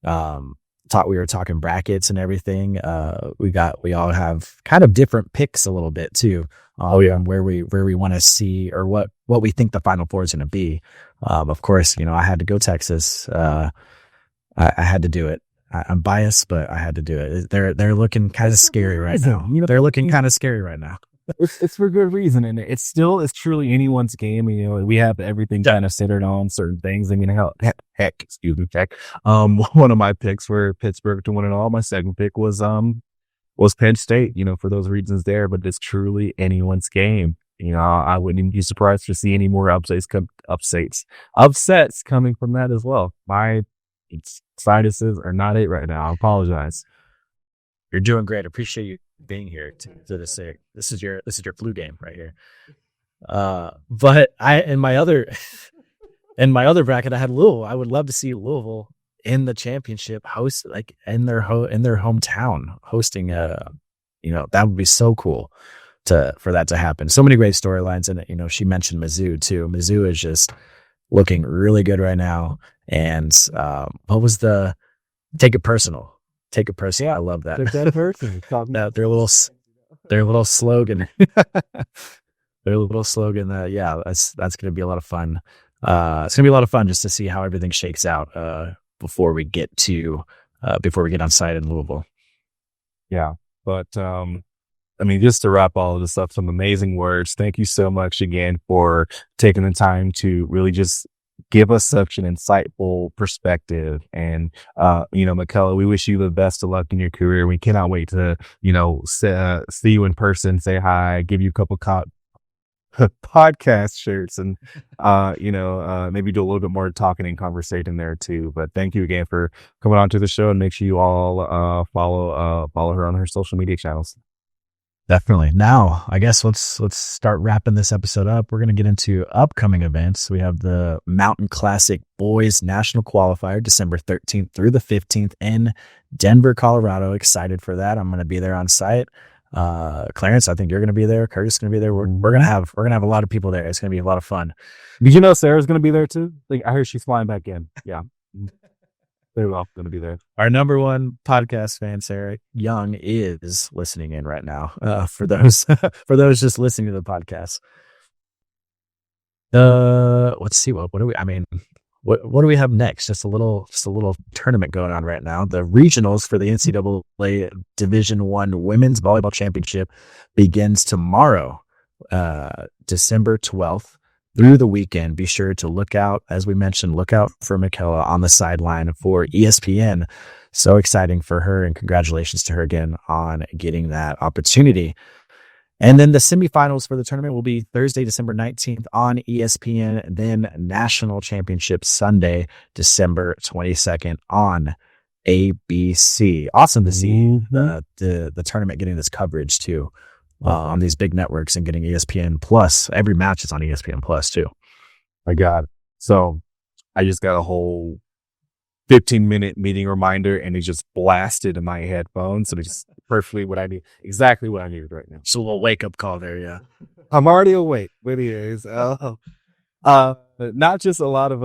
we were talking brackets and everything. We all have kind of different picks a little bit too. Where we want to see, or what we think the Final Four is going to be. Of course, I had to go Texas. I had to do it. I'm biased, but I had to do it. They're looking kind of scary right now. They're looking kind of scary right now. It's for good reason, and it's truly anyone's game. We have everything kind of centered on certain things. I mean, heck, one of my picks were Pittsburgh to win it all. My second pick was Penn State. For those reasons there, but it's truly anyone's game. I wouldn't even be surprised to see any more upsets coming from that as well. My sinuses are not it right now. I apologize. You're doing great. Appreciate you being here to this. This is your flu game right here. But in my other bracket, I had Louisville. I would love to see Louisville in the championship host, like in their hometown, hosting that would be so cool for that to happen. So many great storylines. And, she mentioned Mizzou too. Mizzou is just looking really good right now. And what was the take it personal? Take it personal. I love that. Take that person. Their little slogan. Their little slogan. That's going to be a lot of fun. It's going to be a lot of fun just to see how everything shakes out before we get on site in Louisville. Yeah, but just to wrap all of this up, some amazing words. Thank you so much again for taking the time to really just give us such an insightful perspective. And, Michella, we wish you the best of luck in your career. We cannot wait to, see you in person, say hi, give you a couple podcast shirts and, maybe do a little bit more talking and conversating there too. But thank you again for coming on to the show, and make sure you all follow her on her social media channels. Definitely. Now, I guess let's start wrapping this episode up. We're going to get into upcoming events. We have the Mountain Classic Boys National Qualifier, December 13th through the 15th in Denver, Colorado. Excited for that. I'm going to be there on site. Clarence, I think you're going to be there. Curtis is going to be there. We're going to have a lot of people there. It's going to be a lot of fun. Did you know Sarah's going to be there too? I heard she's flying back in. Yeah. Very well going to be there. Our number one podcast fan, Sarah Young, is listening in right now. For those just listening to the podcast. Let's see what do we? What do we have next? Just a little tournament going on right now. The regionals for the NCAA Division I Women's Volleyball Championship begins tomorrow, December 12th. Through the weekend. Be sure to look out for Michella on the sideline for ESPN. So exciting for her, and congratulations to her again on getting that opportunity. And then the semifinals for the tournament will be Thursday, December 19th on ESPN, then National Championship Sunday, December 22nd on ABC. Awesome to see the tournament getting this coverage too. On these big networks, and getting ESPN Plus. Every match is on ESPN Plus too. My God. So I just got a whole 15-minute meeting reminder, and it just blasted in my headphones. So it's perfectly what I need. Exactly what I needed right now. It's a little wake up call there. Yeah. I'm already awake. Videos. Not just a lot of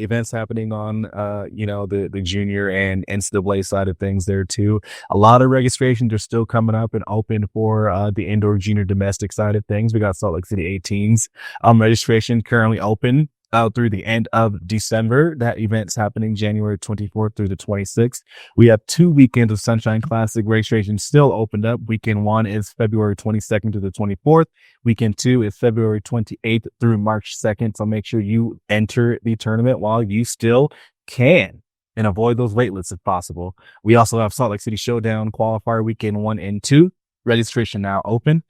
events happening on the junior and NCAA side of things there too. A lot of registrations are still coming up and open for the indoor junior domestic side of things. We got Salt Lake City 18s registration currently open through the end of December. That event's happening January 24th through the 26th. We have 2 weekends of Sunshine Classic registration still opened up. Weekend 1 is February 22nd to the 24th. Weekend 2 is February 28th through March 2nd. So make sure you enter the tournament while you still can, and avoid those wait lists if possible. We also have Salt Lake City Showdown Qualifier Weekend 1 and 2. Registration now open.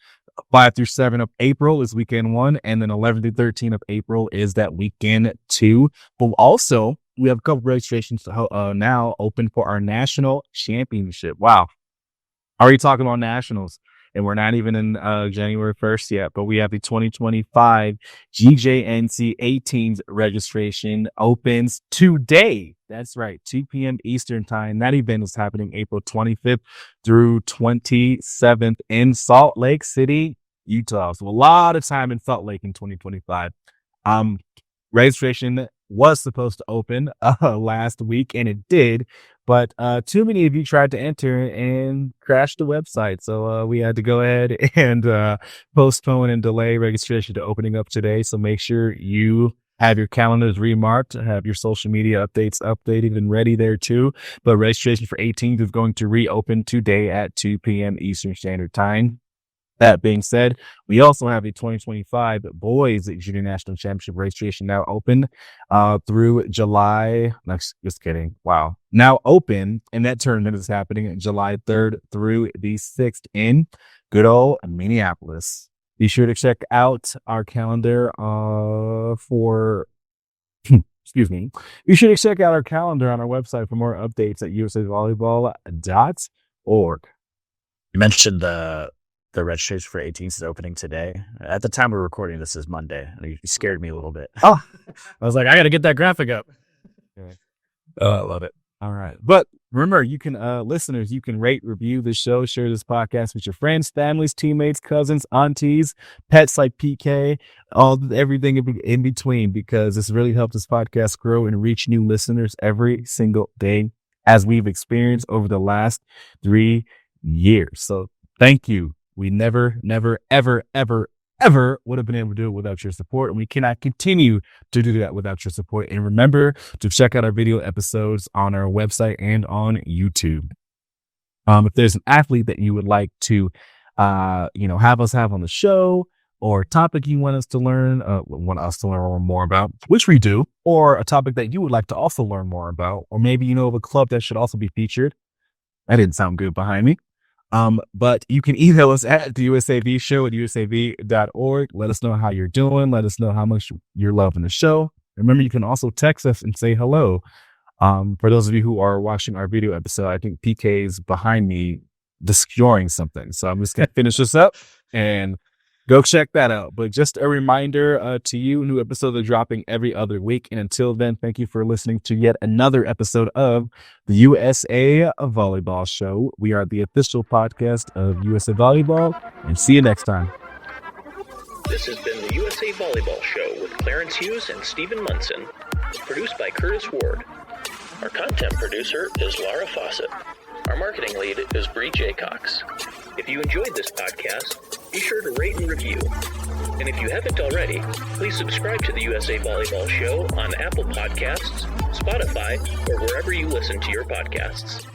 5 through 7 of April is weekend 1, and then 11 through 13 of April is that weekend 2. But also, we have a couple registrations now open for our national championship. Wow. Already talking about nationals, and we're not even in January 1st yet, but we have the 2025 GJNC 18s registration opens today. That's right, 2 p.m. Eastern time. That event is happening April 25th through 27th in Salt Lake City, Utah. So a lot of time in Salt Lake in 2025. Registration was supposed to open last week, and it did, but too many of you tried to enter and crashed the website. So we had to go ahead and postpone and delay registration to opening up today. So make sure you have your calendars remarked, have your social media updates updated and ready there too. But registration for 18th is going to reopen today at 2 p.m. Eastern Standard Time. That being said, we also have the 2025 Boys Junior National Championship registration now open through July. Just kidding. Wow. Now open, and that tournament is happening July 3rd through the 6th in good old Minneapolis. Be sure to check out our calendar for excuse me. Be sure to check out our calendar on our website for more updates at usavolleyball.org. You mentioned the registration for 18s is opening today. At the time we're recording, this is Monday. You scared me a little bit. Oh, I was like, I got to get that graphic up. Okay. Oh, I love it. All right. But Remember, you can, listeners, you can rate, review the show, share this podcast with your friends, families, teammates, cousins, aunties, pets like PK, everything in between, because this really helps this podcast grow and reach new listeners every single day, as we've experienced over the last 3 years. So thank you. We never, ever would have been able to do it without your support. And we cannot continue to do that without your support. And remember to check out our video episodes on our website and on YouTube. If there's an athlete that you would like to, have us have on the show, or a topic you want us to learn more about, which we do, or a topic that you would like to also learn more about, or maybe you know of a club that should also be featured. That didn't sound good behind me. But you can email us at the USAV show at usav.org. Let us know how you're doing. Let us know how much you're loving the show. Remember, you can also text us and say hello. For those of you who are watching our video episode, I think PK is behind me destroying something. So I'm just going to finish this up and go check that out. But just a reminder to you, new episodes are dropping every other week. And until then, thank you for listening to yet another episode of the USA Volleyball Show. We are the official podcast of USA Volleyball, and see you next time. This has been the USA Volleyball Show with Clarence Hughes and Stephen Munson, produced by Curtis Ward. Our content producer is Laura Fawcett. Our marketing lead is Bree Jaycox. If you enjoyed this podcast, be sure to rate and review. And if you haven't already, please subscribe to the USA Volleyball Show on Apple Podcasts, Spotify, or wherever you listen to your podcasts.